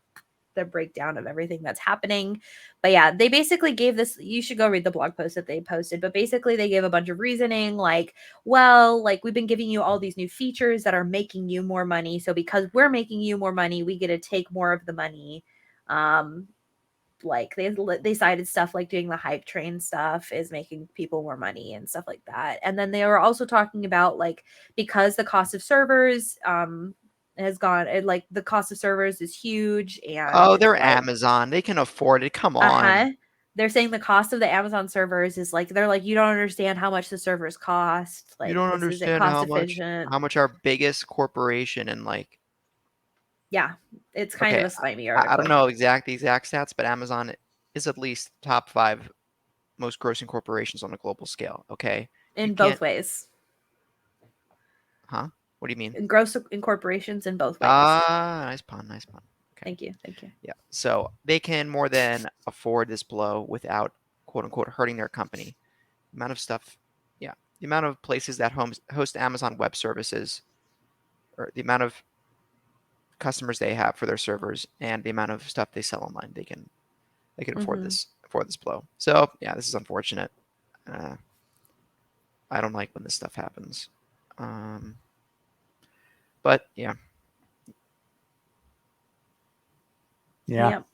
the breakdown of everything that's happening. But yeah, they basically gave this, you should go read the blog post that they posted, but basically they gave a bunch of reasoning like, well, like we've been giving you all these new features that are making you more money. So because we're making you more money, we get to take more of the money. Like they cited stuff like doing the hype train stuff is making people more money and stuff like that. And then they were also talking about like, because the cost of servers, has gone, like the cost of servers is huge, and they're like, Amazon, they can afford it. Come on. They're saying the cost of the Amazon servers is like, they're like, you don't understand how much the servers cost. Like, you don't this isn't understand cost efficient. how much our biggest corporation and like, yeah, it's kind of a slimy article. I don't know the exact stats, but Amazon is at least top 5 most grossing corporations on a global scale. Okay, in both ways. Huh? What do you mean? In corporations in both ways. Nice pun. Okay. Thank you. Yeah. So they can more than afford this blow without quote unquote hurting their company. The amount of stuff, the amount of places that host Amazon Web Services, or the amount of customers they have for their servers, and the amount of stuff they sell online, they can afford this blow. So yeah, this is unfortunate. I don't like when this stuff happens. But yeah. Yep.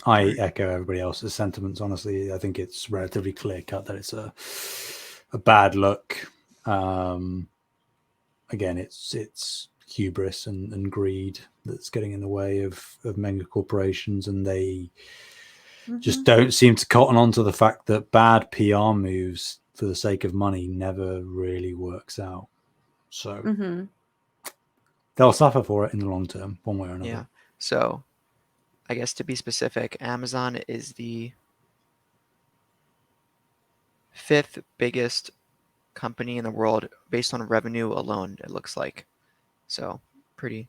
I echo everybody else's sentiments. Honestly, I think it's relatively clear cut that it's a bad look. Again, it's hubris and greed that's getting in the way of mega corporations, and they just don't seem to cotton on to the fact that bad PR moves for the sake of money never really works out. So they'll suffer for it in the long term, one way or another. Yeah. So I guess to be specific, Amazon is the 5th biggest company in the world based on revenue alone, it looks like. So pretty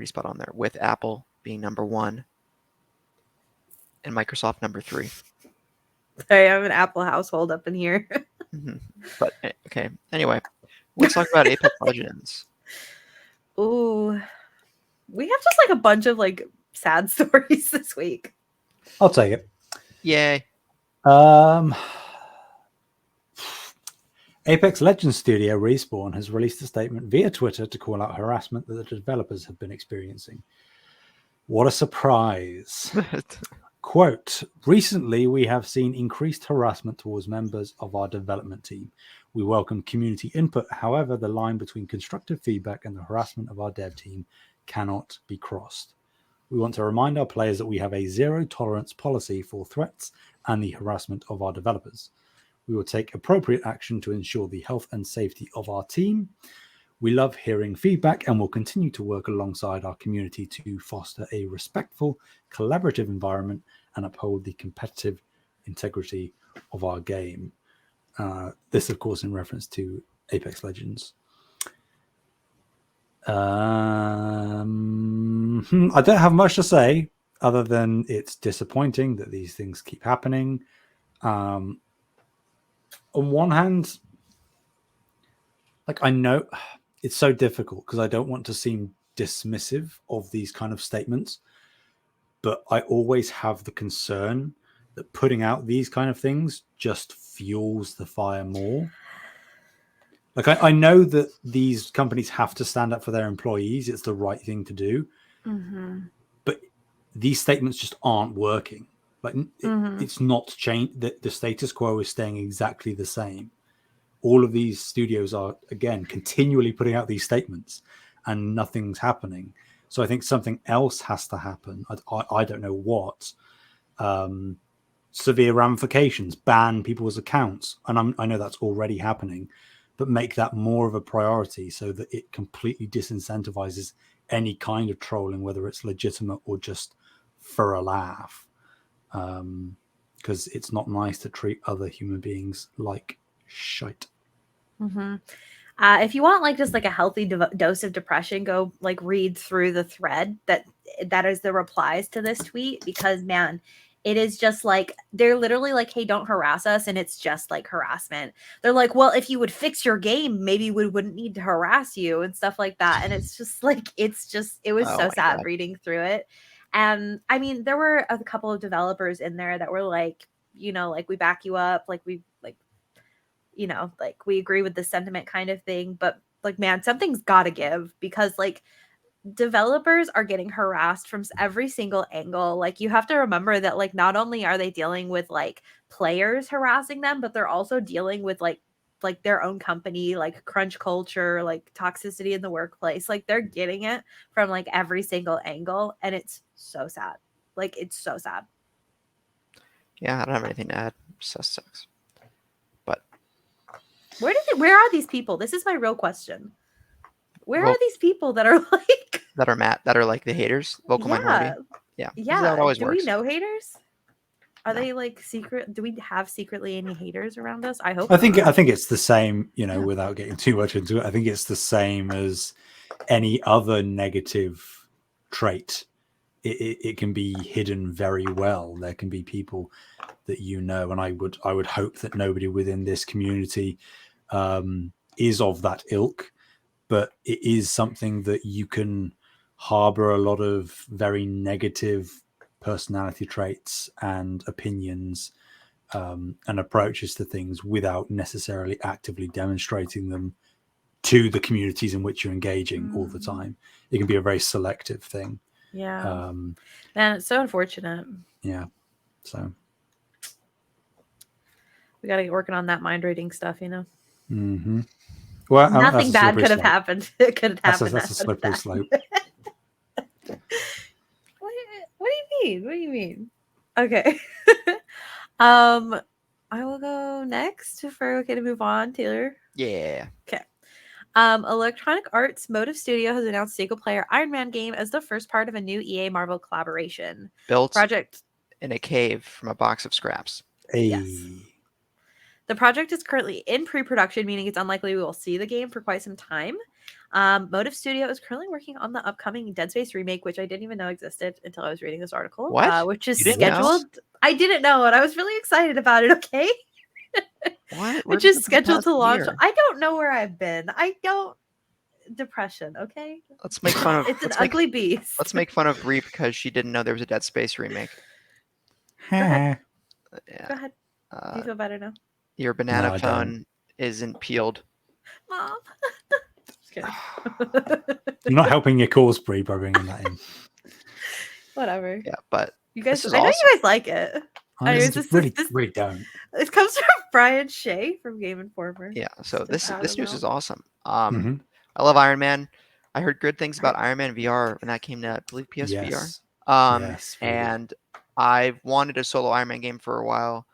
spot on there, with Apple being number 1 and Microsoft number 3. Sorry, I have an Apple household up in here. But okay, anyway, let's talk about Apex Legends. Ooh, we have just like a bunch of like sad stories this week. I'll take it. Yay. Apex Legends studio Respawn has released a statement via Twitter to call out harassment that the developers have been experiencing. What a surprise. Quote, recently we have seen increased harassment towards members of our development team. We welcome community input. However, the line between constructive feedback and the harassment of our dev team cannot be crossed. We want to remind our players that we have a zero tolerance policy for threats and the harassment of our developers. We will take appropriate action to ensure the health and safety of our team. We love hearing feedback and will continue to work alongside our community to foster a respectful, collaborative environment and uphold the competitive integrity of our game. This, of course, in reference to Apex Legends. I don't have much to say other than it's disappointing that these things keep happening. On one hand, like I know it's so difficult because I don't want to seem dismissive of these kind of statements, but I always have the concern that putting out these kind of things just fuels the fire more. Like I know that these companies have to stand up for their employees. It's the right thing to do. Mm-hmm. But these statements just aren't working. Like it's not changed. The status quo is staying exactly the same. All of these studios are, again, continually putting out these statements and nothing's happening. So I think something else has to happen. I don't know what. Severe ramifications, ban people's accounts. And I know that's already happening, but make that more of a priority so that it completely disincentivizes any kind of trolling, whether it's legitimate or just for a laugh. Because it's not nice to treat other human beings like shite. Mm-hmm. If you want like just like a healthy dose of depression, go like read through the thread that is the replies to this tweet, because man, it is just like they're literally like, hey, don't harass us, and it's just like harassment. They're like, well, if you would fix your game, maybe we wouldn't need to harass you and stuff like that. And it's just like it was Oh so my sad God. reading through it. And I mean, there were a couple of developers in there that were like, like we back you up, like we like like we agree with the sentiment kind of thing. But like, man, something's got to give, because like developers are getting harassed from every single angle. Like you have to remember that like not only are they dealing with like players harassing them, but they're also dealing with like their own company, like crunch culture, like toxicity in the workplace. Like they're getting it from like every single angle, and it's so sad. Like it's so sad. Yeah, I don't have anything to add. So sucks. But Where are these people? This is my real question. Where Well- are these people that are like that are like the haters, vocal minority. Yeah. This is how it Yeah. always Do works. we know haters? Are No. they like secret? Do we have secretly any haters around us? I hope I think not. it's the same, Yeah. without getting too much into it. I think it's the same as any other negative trait. It can be hidden very well. There can be people that and I would hope that nobody within this community is of that ilk, but it is something that you can harbor a lot of very negative personality traits and opinions and approaches to things without necessarily actively demonstrating them to the communities in which you're engaging all the time. It can be a very selective thing. Yeah. Man, it's so unfortunate. Yeah. So we got to get working on that mind reading stuff, Mm-hmm. Well, nothing bad could have happened. It could have happened. That's a slippery slope. What do you mean? What do you mean? Okay. I will go next if we're okay to move on, Taylor. Yeah. Okay. Electronic Arts Motive Studio has announced single-player Iron Man game as the first part of a new EA Marvel collaboration. Built Project in a cave from a box of scraps. Hey. Yes. The project is currently in pre-production, meaning it's unlikely we will see the game for quite some time. Motive Studio is currently working on the upcoming Dead Space remake, which I didn't even know existed until I was reading this article. What? Which is You didn't know? scheduled. I didn't know, and I was really excited about it. Okay. What? Which is scheduled to launch. I don't know where I've been. I don't. Depression. Okay. Let's make fun of. It's an ugly beast. Let's make fun of Bree because she didn't know there was a Dead Space remake. Go ahead. Yeah. Go ahead. Do you feel better now? Your banana No, I phone isn't peeled. Mom. Just kidding. You're not helping your cause, Bree, by bringing that in. Whatever. Yeah, but You guys, is I know awesome. you guys like it. I Anyways, really don't. It comes from Brian Shea from Game Informer. Yeah, so Just this news is awesome. Mhm. I love Iron Man. I heard good things about Iron Man VR when that came to, I believe, PSVR. Yes. Yes, really good. and I've wanted a solo Iron Man game for a while,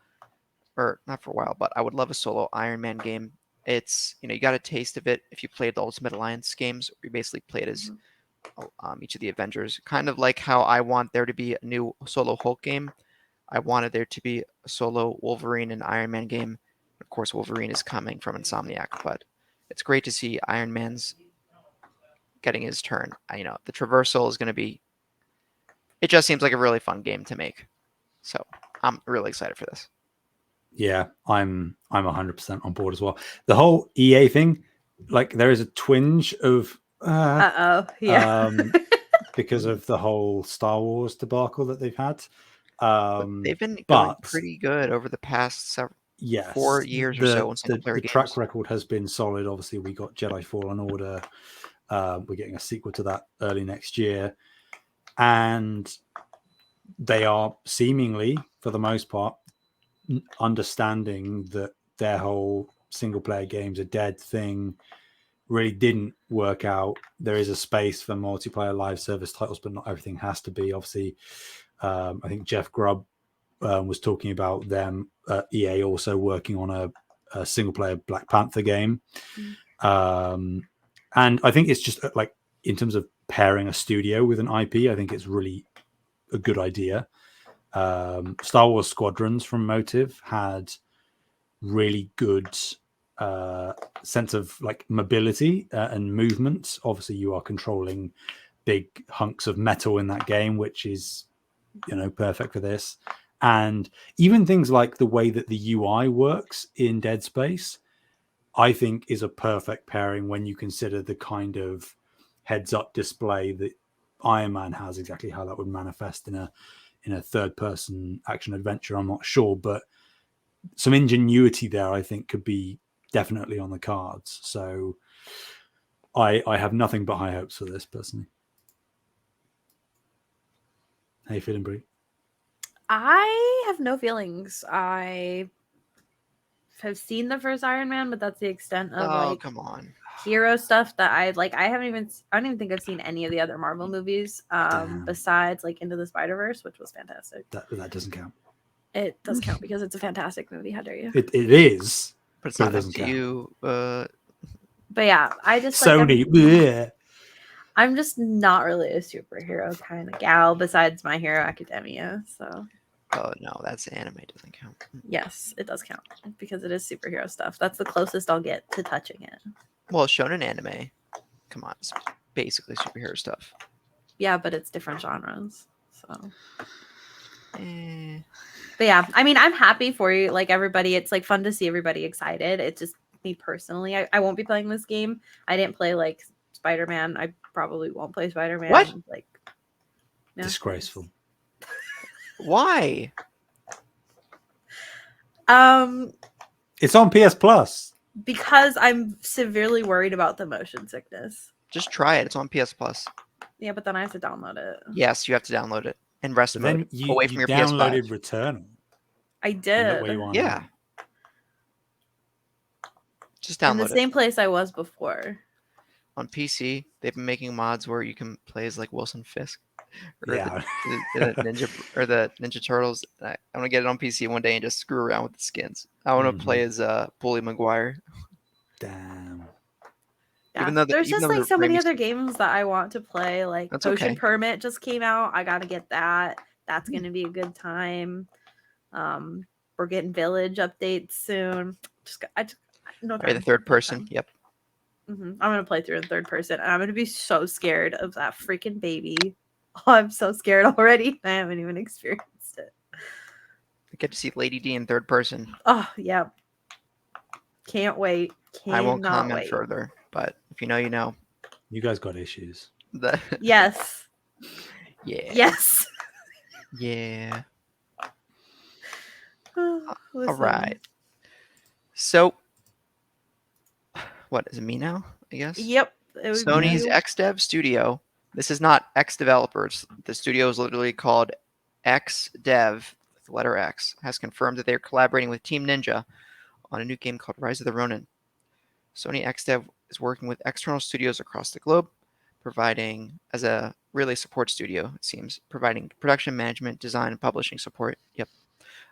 or not for a while, but I would love a solo Iron Man game. It's you got a taste of it if you played the Ultimate Alliance games. We basically played as each of the Avengers, kind of like how I want there to be a new solo Hulk game. I wanted there to be a solo Wolverine and Iron Man game. Of course, Wolverine is coming from Insomniac, but it's great to see Iron Man's getting his turn. The traversal is going to be. It just seems like a really fun game to make, so I'm really excited for this. Yeah, I'm 100% on board as well. The whole EA thing, like there is a twinge of Yeah. because of the whole Star Wars debacle that they've had. But they've been going But pretty good over the past yes, 4 years or so in single player the games. track record has been solid. Obviously, we got Jedi Fallen Order. We're getting a sequel to that early next year, and they are seemingly, for the most part, understanding that their whole single player games are dead thing really didn't work out. There is a space for multiplayer live service titles, but not everything has to be. Obviously, I think Jeff Grubb was talking about them, EA also working on a single player Black Panther game. And I think it's just like in terms of pairing a studio with an IP, I think it's really a good idea. Star Wars Squadrons from Motive had really good sense of like mobility and movement. Obviously, you are controlling big hunks of metal in that game, which is, you know, perfect for this. And even things like the way that the UI works in Dead Space, I think is a perfect pairing when you consider the kind of heads-up display that Iron Man has. Exactly how that would manifest in a third-person action adventure, I'm not sure, but some ingenuity there, I think, could be definitely on the cards. So I have nothing but high hopes for this, personally. How you feeling, Brie? I have no feelings. I have seen the first Iron Man, but that's the extent of like come on. hero stuff that I like. I don't even think I've seen any of the other Marvel movies besides like Into the Spider-Verse, which was fantastic. That doesn't count. It does count because it's a fantastic movie. How dare you? It is, but it's not doesn't MCU. But yeah, I just Sony. Like, I'm just not really a superhero kind of gal besides My Hero Academia. So. Oh no, that's anime. Doesn't count. Yes, it does count because it is superhero stuff. That's the closest I'll get to touching it. Well, shonen anime. Come on, it's basically superhero stuff. Yeah, but it's different genres. So. Eh. But yeah, I mean, I'm happy for you. Like everybody, it's like fun to see everybody excited. It's just me personally. I won't be playing this game. I didn't play like Spider-Man. I probably won't play Spider-Man. What? Like disgraceful. Why? It's on PS Plus. Because I'm severely worried about the motion sickness. Just try it. It's on PS Plus. Yeah, but then I have to download it. Yes, you have to download it and rest mode Then you, away from your downloaded PS5. Returnal. I did. Yeah. Just In download the it. same place I was before. On PC, they've been making mods where you can play as like Wilson Fisk or Yeah. the Ninja or the Ninja Turtles. I want to get it on PC one day and just screw around with the skins. I want to play as Bully Maguire. Damn. Yeah. Even though There's just like so many other Raimi's- games that I want to play. Like That's Potion okay. Permit just came out. I gotta get that. That's gonna be a good time. We're getting Village updates soon. No Right, the third person. Yep. I'm gonna play through in third person, and I'm gonna be so scared of that freaking baby. Oh, I'm so scared already. I haven't even experienced it. I get to see Lady D in third person. Oh yeah, can't wait. I won't Cannot comment wait. further, but if you know, you know. You guys got issues. Yes. Yeah. Yes. Yeah. Listen. All right. So, what is it? Me now? I guess. Yep. It would be Sony's you. XDev studio. This is not X developers. The studio is literally called XDev, with the letter X, has confirmed that they are collaborating with Team Ninja on a new game called Rise of the Ronin. Sony XDev is working with external studios across the globe, providing as a relay support studio, it seems, providing production management, design, and publishing support. Yep,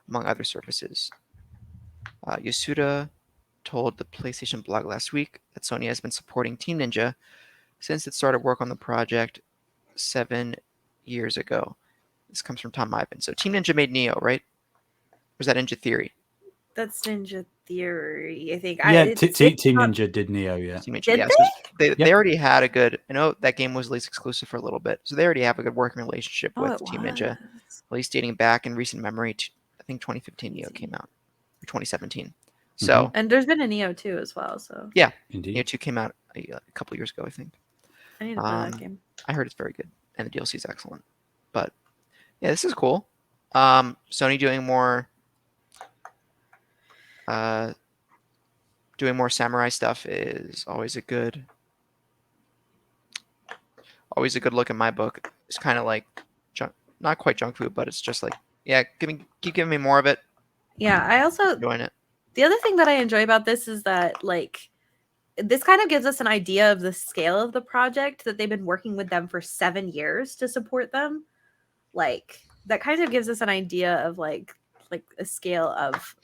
among other services. Yasuda told the PlayStation blog last week that Sony has been supporting Team Ninja since it started work on the project 7 years ago. This comes from Tom Ivan. So Team Ninja made Neo, right? Or is that Ninja Theory? That's Ninja Theory, I think. Yeah, Team Ninja did Neo, yeah. Team Ninja, Did yeah. they? So they already had a good... I know that game was released exclusive for a little bit. So they already have a good working relationship with Team Ninja. At least dating back in recent memory to, I think 2015 Neo came out. or 2017. Mm-hmm. So And there's been a Neo 2 as well. So yeah, Indeed. Neo 2 came out a couple years ago, I think. I need to play that game. I heard it's very good, and the DLC is excellent. But yeah, this is cool. Sony doing more samurai stuff is always a good look in my book. It's kind of like not quite junk food, but it's just like, yeah, keep giving me more of it. Yeah, I also Enjoying it. The other thing that I enjoy about this is that like this kind of gives us an idea of the scale of the project, that they've been working with them for 7 years to support them. Like that kind of gives us an idea of like a scale of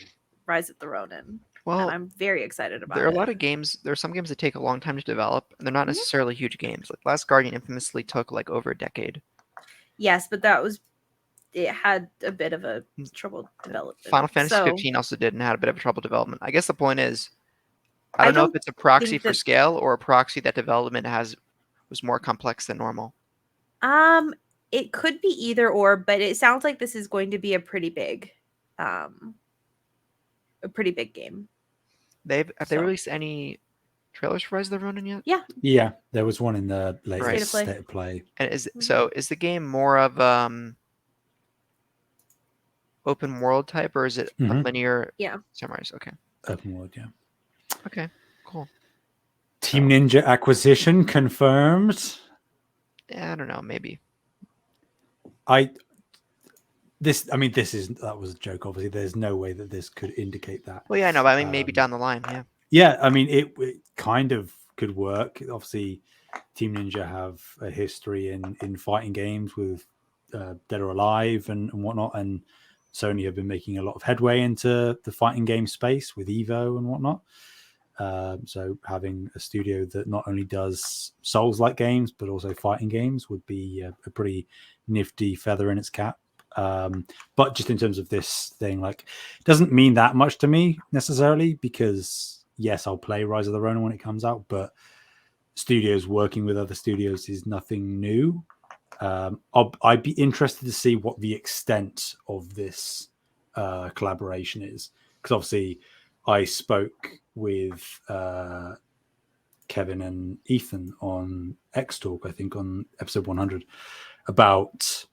Rise of the Ronin. Well, and I'm very excited about there are it. a lot of games. There are some games that take a long time to develop, and they're not Mhm. necessarily huge games. Like Last Guardian infamously took like over a decade. Yes, but it had a bit of a trouble development. Final Fantasy So 15 also did and had a bit of a trouble development. I guess the point is, I don't know if it's a proxy think for that- scale or a proxy that development was more complex than normal. it could be either or, but it sounds like this is going to be a pretty big game. Have they released any trailers for Rise of the Ronin yet? Yeah, there was one in the latest Right. State of Play. And is the game more of open world type, or is it a Mhm. linear Yeah. samurais? Okay. Open world, yeah. Okay. Cool. Team Ninja acquisition confirmed. Yeah, I don't know. Maybe. That was a joke. Obviously, there's no way that this could indicate that. Well, yeah, I know. But I mean, maybe down the line. Yeah. Yeah, I mean, it kind of could work. Obviously, Team Ninja have a history in fighting games with Dead or Alive and whatnot, and Sony have been making a lot of headway into the fighting game space with Evo and whatnot. So having a studio that not only does Souls-like games but also fighting games would be a pretty nifty feather in its cap. But just in terms of this thing, like, it doesn't mean that much to me necessarily, because yes, I'll play Rise of the Ronin when it comes out, but studios working with other studios is nothing new. I'd be interested to see what the extent of this collaboration is, because obviously I spoke with Kevin and Ethan on X Talk, I think on episode 100, about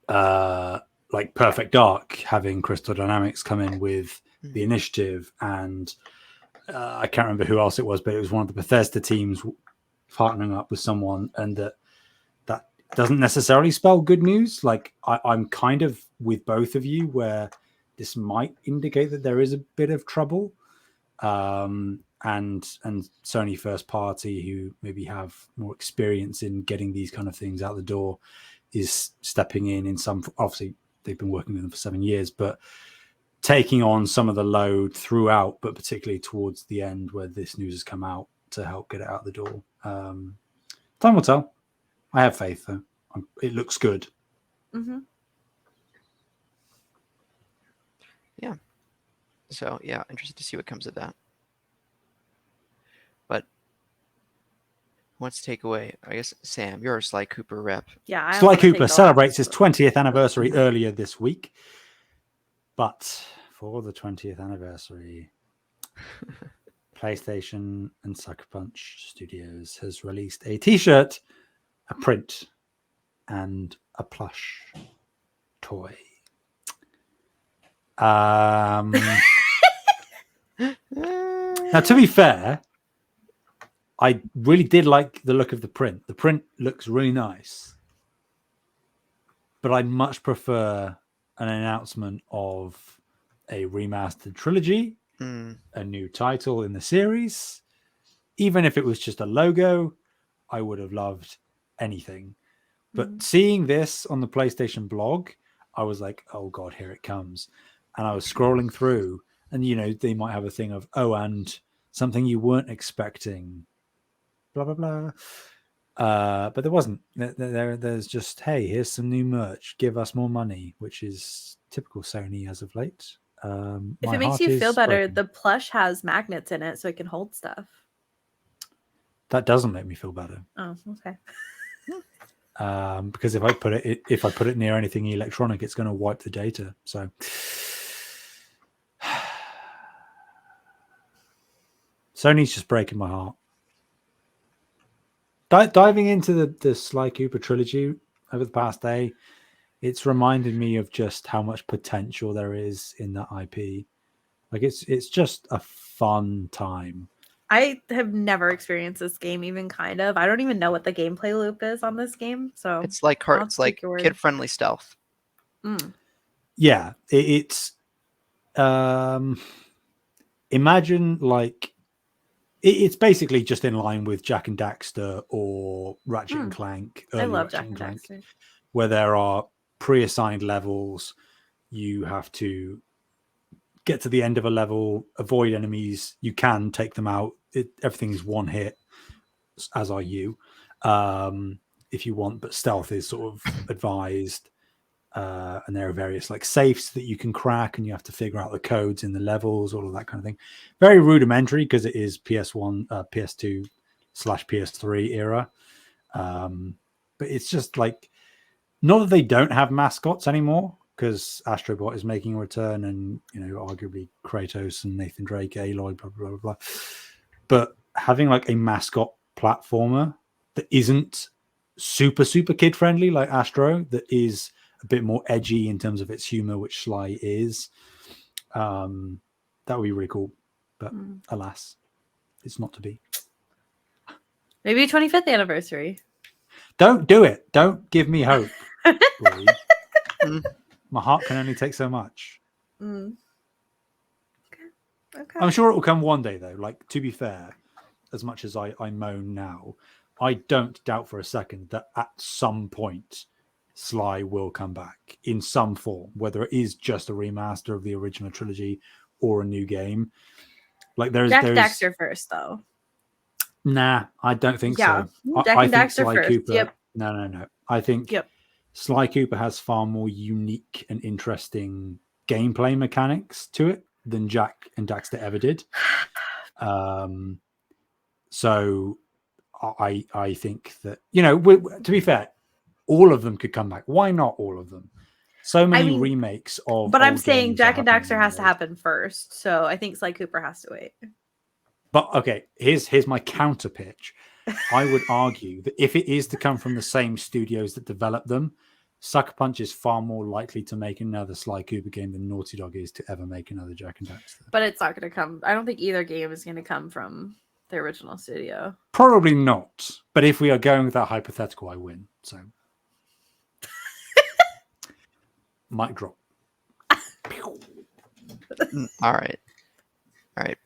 like Perfect Dark having Crystal Dynamics come in with the initiative, and I can't remember who else it was, but it was one of the Bethesda teams partnering up with someone, and that doesn't necessarily spell good news. Like I'm kind of with both of you, where this might indicate that there is a bit of trouble, and Sony first party, who maybe have more experience in getting these kind of things out the door, is stepping in some. Obviously they've been working with them for 7 years, but taking on some of the load throughout, but particularly towards the end where this news has come out, to help get it out the door. Time will tell. I have faith, though. It looks good. Mm-hmm. Yeah. So yeah, interested to see what comes of that. But what's take away? I guess Sam, you're a Sly Cooper rep. Yeah. I Sly Cooper celebrates his 20th anniversary earlier this week, but for the 20th anniversary, PlayStation and Sucker Punch Studios has released a T-shirt, a print, and a plush toy. Now, to be fair, I really did like the look of the print. The print looks really nice, but I'd much prefer an announcement of a remastered trilogy, a new title in the series. Even if it was just a logo, I would have loved anything. But seeing this on the PlayStation blog, I was like, oh God, here it comes. And I was scrolling through, and they might have a thing of, and something you weren't expecting, blah, blah, blah. But there wasn't. There's just, hey, here's some new merch. Give us more money, which is typical Sony as of late. If it makes you feel better, the plush has magnets in it so it can hold stuff. That doesn't make me feel better. Oh, okay. Because if I put it near anything electronic, it's going to wipe the data. So Sony's just breaking my heart. Diving into the Sly Cooper trilogy over the past day, it's reminded me of just how much potential there is in that IP. Like it's just a fun time. I have never experienced this game, even kind of. I don't even know what the gameplay loop is on this game. So It's like I'll it's take like your word. kid-friendly stealth. Yeah, it's imagine like it's basically just in line with Jak and Daxter or Ratchet and Clank. I love Ratchet Jak and Daxter. where there are pre-assigned levels. You have to get to the end of a level, avoid enemies. You can take them out. Everything is one hit, as are you, if you want. But stealth is sort of advised. And there are various like safes that you can crack, and you have to figure out the codes in the levels, all of that kind of thing. Very rudimentary because it is PS1, PS2 / PS3 era. But it's just like, not that they don't have mascots anymore, because Astrobot is making a return, and arguably Kratos and Nathan Drake, Aloy, blah blah blah blah. But having like a mascot platformer that isn't super kid friendly like Astro, that is a bit more edgy in terms of its humor, which Sly is, that would be really cool. But alas, it's not to be. Maybe 25th anniversary. Don't do it. Don't give me hope. My heart can only take so much. Okay. I'm sure it will come one day, though. Like, to be fair, as much as I moan now, I don't doubt for a second that at some point Sly will come back in some form, whether it is just a remaster of the original trilogy or a new game. Like there's Daxter first, though. Nah, I don't think so. Jak and think Daxter Sly first. Cooper. Yep. No. I think Sly Cooper has far more unique and interesting gameplay mechanics to it than Jak and Daxter ever did. So I think that, to be fair, all of them could come back. Why not all of them? So many remakes of. But I'm saying Jak and Daxter has to happen first. So I think Sly Cooper has to wait. But okay, here's my counter pitch. I would argue that if it is to come from the same studios that develop them, Sucker Punch is far more likely to make another Sly Cooper game than Naughty Dog is to ever make another Jak and Daxter. But it's not going to come. I don't think either game is going to come from the original studio. Probably not. But if we are going with that hypothetical, I win. So, mic drop. All right,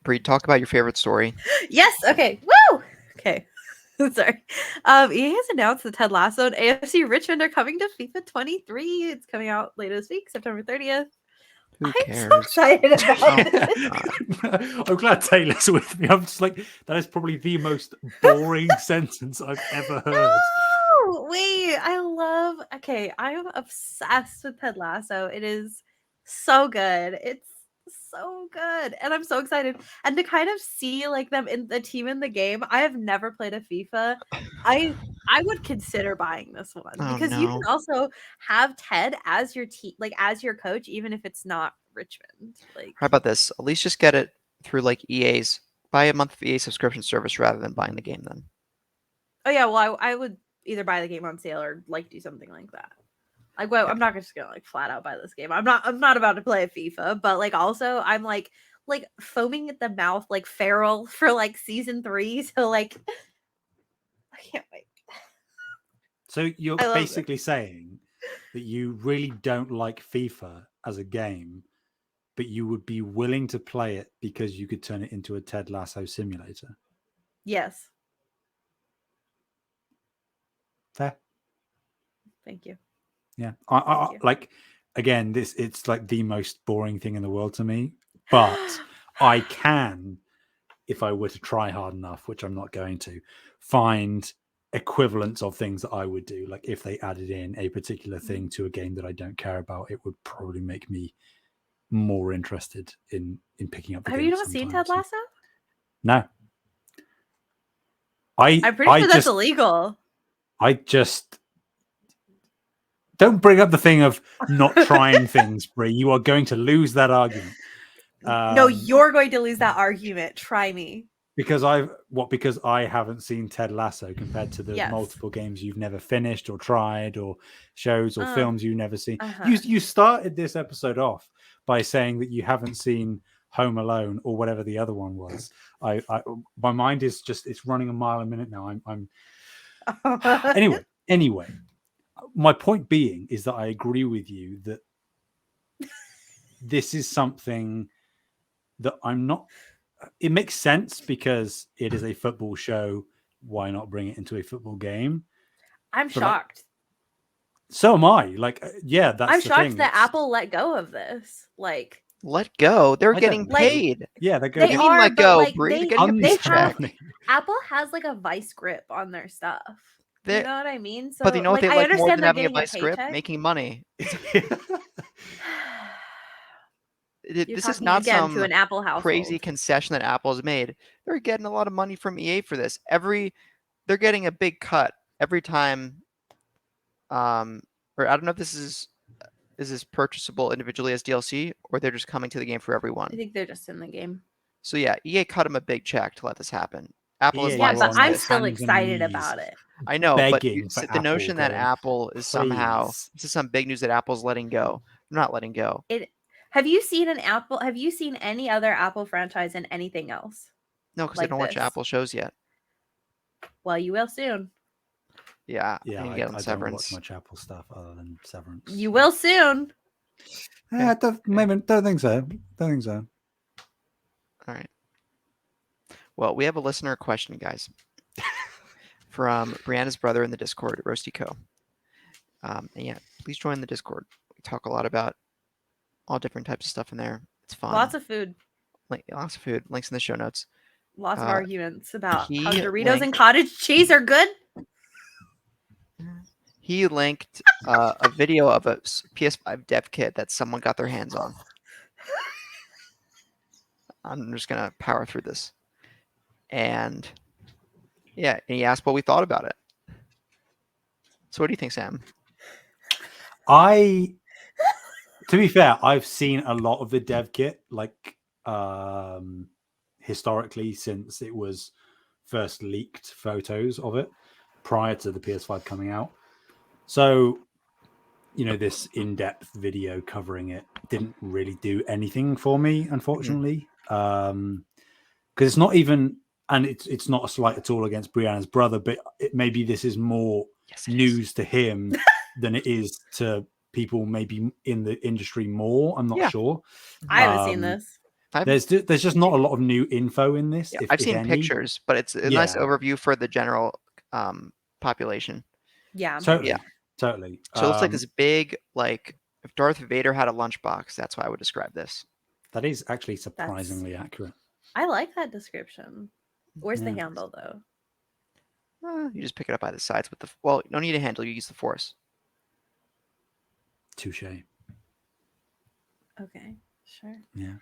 Bree, talk about your favorite story. Yes. Okay. Woo. Okay. Sorry. EA has announced that Ted Lasso and AFC Richmond are coming to FIFA 23. It's coming out later this week, September 30th. Who cares? I'm so excited about it. I'm glad Taylor's with me. I'm just like, that is probably the most boring sentence I've ever heard. No, wait, I am obsessed with Ted Lasso. It is so good. It's so good. And I'm so excited. And to kind of see like them in the team in the game. I have never played a FIFA. I would consider buying this one because you can also have Ted as your team, like as your coach, even if it's not Richmond. Like, how about this? At least just get it through like EA's, buy a month of EA subscription service rather than buying the game then. Oh yeah, well I would either buy the game on sale or like do something like that. Like, well, I'm not just gonna like flat out buy this game. I'm not about to play a FIFA, but like also I'm like foaming at the mouth like feral for like season 3. So like I can't wait. So you're basically saying that you really don't like FIFA as a game, but you would be willing to play it because you could turn it into a Ted Lasso simulator. Yes. Fair. Thank you. Yeah. I like, again, it's like the most boring thing in the world to me, but I can, if I were to try hard enough, which I'm not going to, find equivalents of things that I would do. Like if they added in a particular thing to a game that I don't care about, it would probably make me more interested in picking up the game. Have you not seen Ted Lasso? No. I'm pretty sure that's illegal. I just don't bring up the thing of not trying things, Brie. You are going to lose that argument. No, you're going to lose that argument. Try me. Because I haven't seen Ted Lasso compared to the Yes. multiple games you've never finished or tried, or shows or films you've never seen. Uh-huh. You started this episode off by saying that you haven't seen Home Alone or whatever the other one was. I my mind is just, it's running a mile a minute now. I'm anyway. My point being is that I agree with you that this is something that I'm not. It makes sense because it is a football show. Why not bring it into a football game? I'm But, like, shocked. so am I. Like, yeah, that's I'm the shocked thing. that It's- Apple let go of this. Like, Let go. They're I getting don't know. paid. Yeah, they're they going. You mean are, let but go, like Bree? They're they getting a they have paycheck. Apple has like a vice grip on their stuff. They- You know what I mean? So, But you know what like, they I like more understand than they're having a getting a vice grip? paycheck. Making money. You're This is talking not again some to an Apple household. crazy concession that Apple's made. They're getting a lot of money from EA for this. They're getting a big cut every time. Or I don't know if this is this purchasable individually as DLC, or they're just coming to the game for everyone. I think they're just in the game. So yeah, EA cut them a big check to let this happen. Apple is EA Yeah, were but licensed on I'm this. still hands and excited knees about it. I know, but begging for the notion Apple, that going, Apple is somehow "Please." this is some big news that Apple's letting go. They're not letting go. Have you seen any other Apple franchise in anything else? No, because Like I don't watch this. Apple shows yet. Well, you will soon. Yeah, Yeah, I need to I get on don't Severance. watch much Apple stuff other than Severance. You will soon. I don't think so. Don't think so. All right. Well, we have a listener question, guys, from Brianna's brother in the Discord, Roasty Co. And yeah, please join the Discord. We talk a lot about all different types of stuff in there. It's fun. Lots of food. Lots of food. Links in the show notes. Lots of arguments about he how Doritos linked- and cottage cheese are good. He linked a video of a PS5 dev kit that someone got their hands on. I'm just gonna power through this, and yeah, and he asked what we thought about it. So, what do you think, Sam? To be fair, I've seen a lot of the dev kit, like historically, since it was first leaked photos of it prior to the PS5 coming out. So, you know, this in-depth video covering it didn't really do anything for me, unfortunately. Because it's not even, and it's not a slight at all against Brianna's brother, but maybe this is more news to him than it is to people maybe in the industry more. I'm not sure. I haven't seen this. There's just not a lot of new info in this. Yeah, I've seen pictures, but it's a nice overview for the general population. Yeah. Totally. So it looks like this big, like if Darth Vader had a lunchbox, that's how I would describe this. That is actually surprisingly accurate. I like that description. Where's the handle though? You just pick it up by the sides with the. Well, you don't need a handle. You use the force. Touche. Okay, sure. Yeah.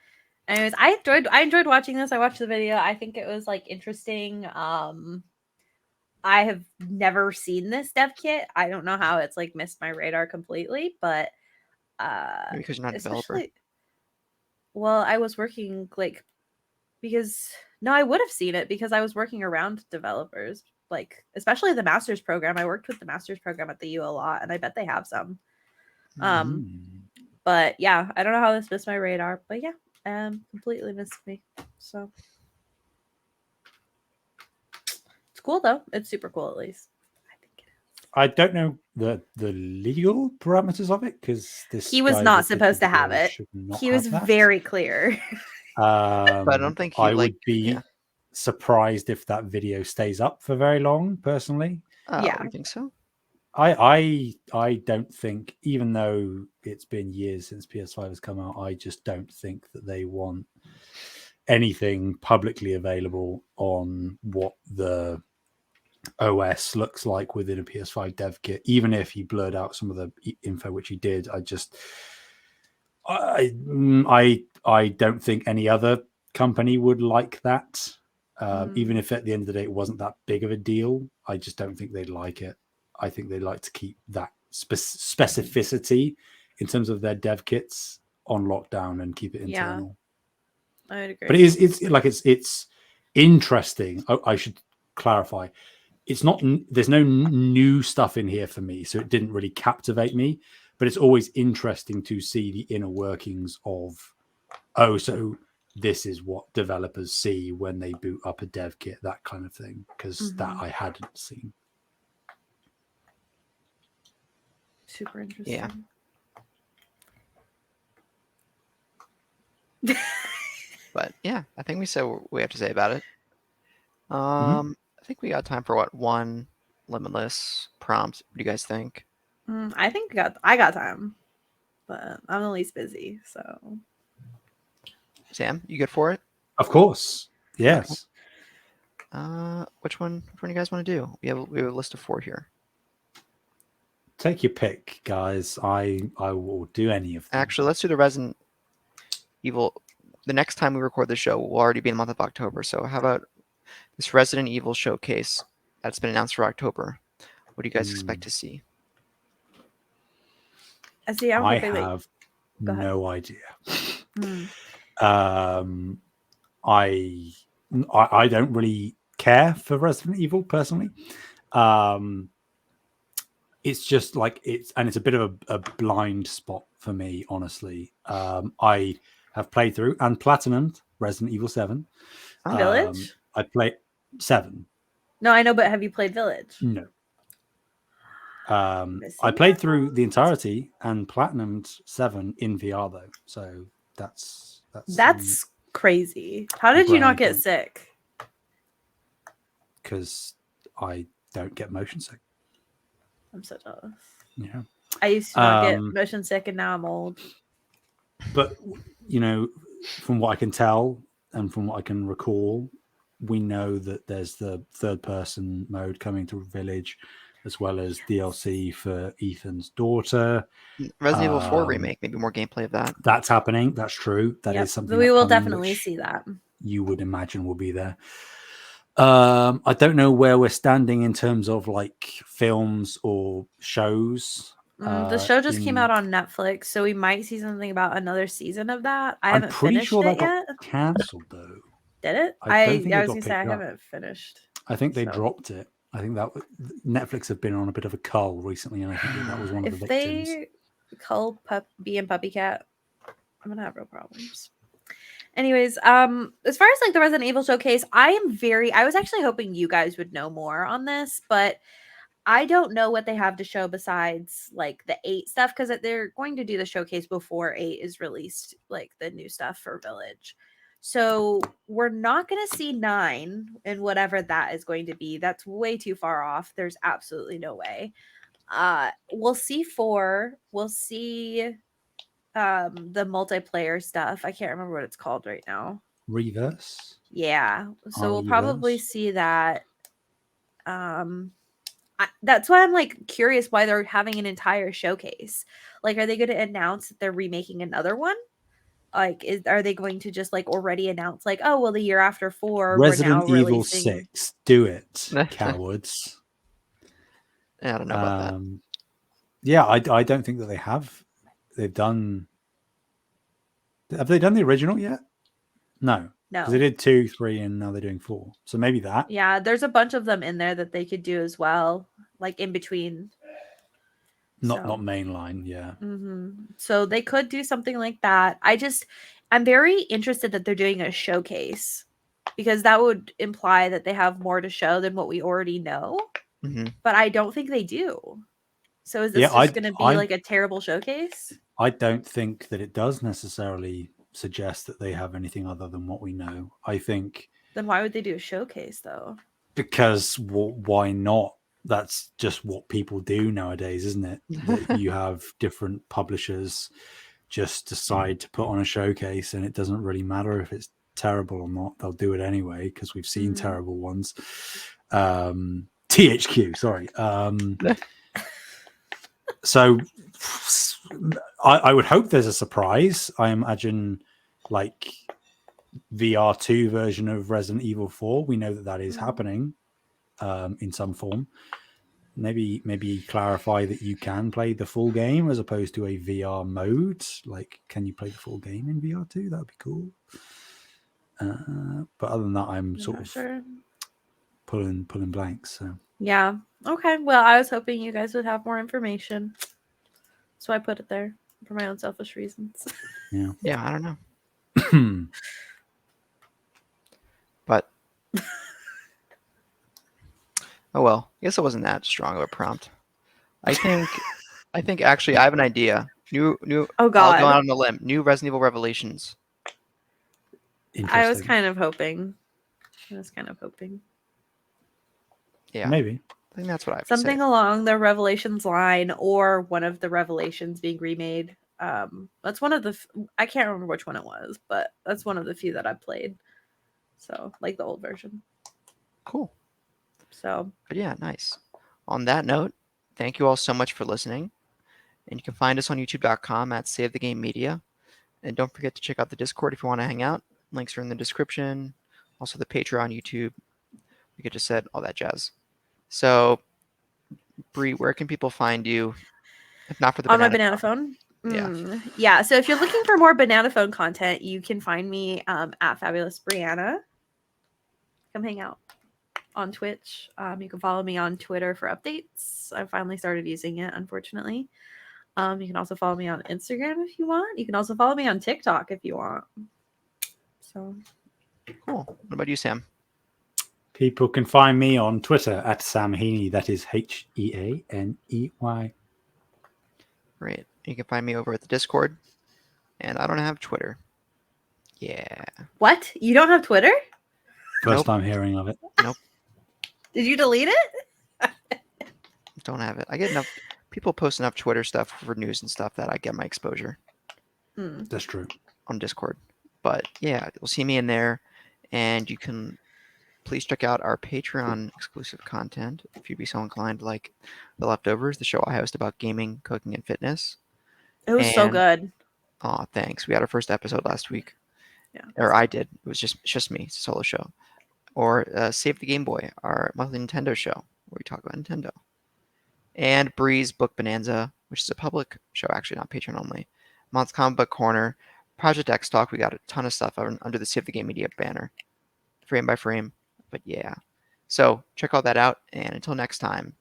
Anyways, I enjoyed watching this. I watched the video. I think it was like interesting. I have never seen this dev kit. I don't know how it's like missed my radar completely, but Maybe because you're not a developer. Well, I was working I would have seen it because I was working around developers, like especially the master's program. I worked with the master's program at the U a lot, and I bet they have some. But yeah, I don't know how this missed my radar, but yeah, completely missed me. So it's cool though. It's super cool, at least. I think it is. I don't know the legal parameters of it because he was not supposed to have it. He was very clear. But I don't think I would be surprised if that video stays up for very long. Personally, yeah, you think so? I don't think, even though it's been years since PS5 has come out, I just don't think that they want anything publicly available on what the OS looks like within a PS5 dev kit. Even if he blurred out some of the info, which he did, I don't think any other company would like that. Even if at the end of the day it wasn't that big of a deal, I just don't think they'd like it. I think they like to keep that specificity in terms of their dev kits on lockdown and keep it internal. I would agree. But it's interesting. I should clarify. It's not. There's no new stuff in here for me, so it didn't really captivate me. But it's always interesting to see the inner workings of. Oh, so this is what developers see when they boot up a dev kit, that kind of thing, because that I hadn't seen. Super interesting. Yeah. But yeah, I think we said what we have to say about it. I think we got time for one limitless prompt. What do you guys think? I think I got time, but I'm the least busy, so. Sam, you good for it? Of course, yes. Okay. Which one do you guys want to do? We have a list of 4 here. Take your pick, guys. I will do any of them. Actually, let's do the Resident Evil. The next time we record the show will already be in the month of October. So how about this Resident Evil showcase that's been announced for October? What do you guys expect to see? I have no idea. I don't really care for Resident Evil personally. It's just like it's a bit of a blind spot for me, honestly. I have played through and platinumed Resident Evil 7. Village? I played 7. No, I know, but have you played Village? No. I played through the entirety and platinumed 7 in VR though, so that's crazy. How did you not get sick? Because I don't get motion sick. I'm so jealous. Yeah, I used to not get motion sick, and now I'm old. But from what I can tell and from what I can recall, we know that there's the third-person mode coming to Village, as well as DLC for Ethan's daughter. Resident Evil 4 remake, maybe more gameplay of that. That's happening. That's true. That is something we will definitely see that. You would imagine will be there. I don't know where we're standing in terms of like films or shows. The show just came out on Netflix, so we might see something about another season of that. I haven't pretty finished sure it that yet. got cancelled though. Did it? I was gonna say I haven't finished. I think they dropped it. I think that Netflix have been on a bit of a cull recently, and I think that was one of the victims. If they cull Bee and Puppy Cat, I'm gonna have real problems. Anyways, as far as like the Resident Evil showcase, I was actually hoping you guys would know more on this, but I don't know what they have to show besides like the 8 stuff, because they're going to do the showcase before 8 is released, like the new stuff for Village. So we're not going to see 9 and whatever that is going to be. That's way too far off. There's absolutely no way. We'll see 4. We'll see the multiplayer stuff. I can't remember what it's called right now. Reverse? Yeah. So we'll probably see that. That's why I'm like curious why they're having an entire showcase. Like, are they going to announce that they're remaking another one? Like, are they going to just like already announce like, oh well, the year after 4 Resident we're now Evil releasing... 6? Do it, cowards. I don't know about that. Yeah, I don't think that they have. They've done. Have they done the original yet? No. Because they did 2, 3, and now they're doing 4. So maybe that. Yeah, there's a bunch of them in there that they could do as well, like in between. Not mainline, yeah. So they could do something like that. I'm very interested that they're doing a showcase, because that would imply that they have more to show than what we already know. But I don't think they do. So is this just going to be like a terrible showcase? I don't think that it does necessarily suggest that they have anything other than what we know. I think. Then why would they do a showcase though? Because why not? That's just what people do nowadays, isn't it? That you have different publishers just decide to put on a showcase, and it doesn't really matter if it's terrible or not. They'll do it anyway because we've seen terrible ones. THQ, sorry. So I would hope there's a surprise. I imagine like VR2 version of Resident Evil 4. We know that is happening in some form. Maybe clarify that you can play the full game as opposed to a VR mode. Like, can you play the full game in VR2? That would be cool. But other than that, I'm sort not of sure. pulling blanks. So Yeah. Okay. Well, I was hoping you guys would have more information, so I put it there for my own selfish reasons. yeah. Yeah, I don't know. But oh well. I guess it wasn't that strong of a prompt. I think actually I have an idea. New Oh I'll God. go out on a limb. New Resident Evil Revelations. Interesting. I was kind of hoping. Yeah. Maybe. I think that's what I have Something to say. along the Revelations line, or one of the Revelations being remade. That's one of the. I can't remember which one it was, but that's one of the few that I played. So, like the old version. Cool. So, But yeah, nice. On that note, thank you all so much for listening. And you can find us on youtube.com at Save the Game Media. And don't forget to check out the Discord if you want to hang out. Links are in the description. Also the Patreon, YouTube. Like I just said, all that jazz. So, Bree, where can people find you? If not for the on my banana banana phone. Yeah. Yeah. So if you're looking for more banana phone content, you can find me at Fabulous Brianna. Come hang out on Twitch. You can follow me on Twitter for updates. I finally started using it, unfortunately. You can also follow me on Instagram if you want. You can also follow me on TikTok if you want. So Cool. What about you, Sam? People can find me on Twitter at Sam Heaney. That is Heaney. Great. You can find me over at the Discord. And I don't have Twitter. Yeah. what? You don't have Twitter? First Nope. time hearing of it. Nope. Did you delete it? Don't have it. I get enough people post enough Twitter stuff for news and stuff that I get my exposure That's true. on Discord. But yeah, you'll see me in there, and you can please check out our Patreon exclusive content if you'd be so inclined, like The Leftovers, the show I host about gaming, cooking, and fitness. It was so And- good. Oh, thanks. We had our first episode last week. Yeah. Or I did. It was just me. It's a solo show. Or Save the Game Boy, our monthly Nintendo show, where we talk about Nintendo. And Bree's Book Bonanza, which is a public show, actually, not Patreon only. Month's Comic Book Corner, Project X Talk. We got a ton of stuff under the Save the Game Media banner, frame by frame. But yeah. So check all that out. And until next time,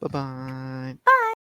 bye-bye. Bye.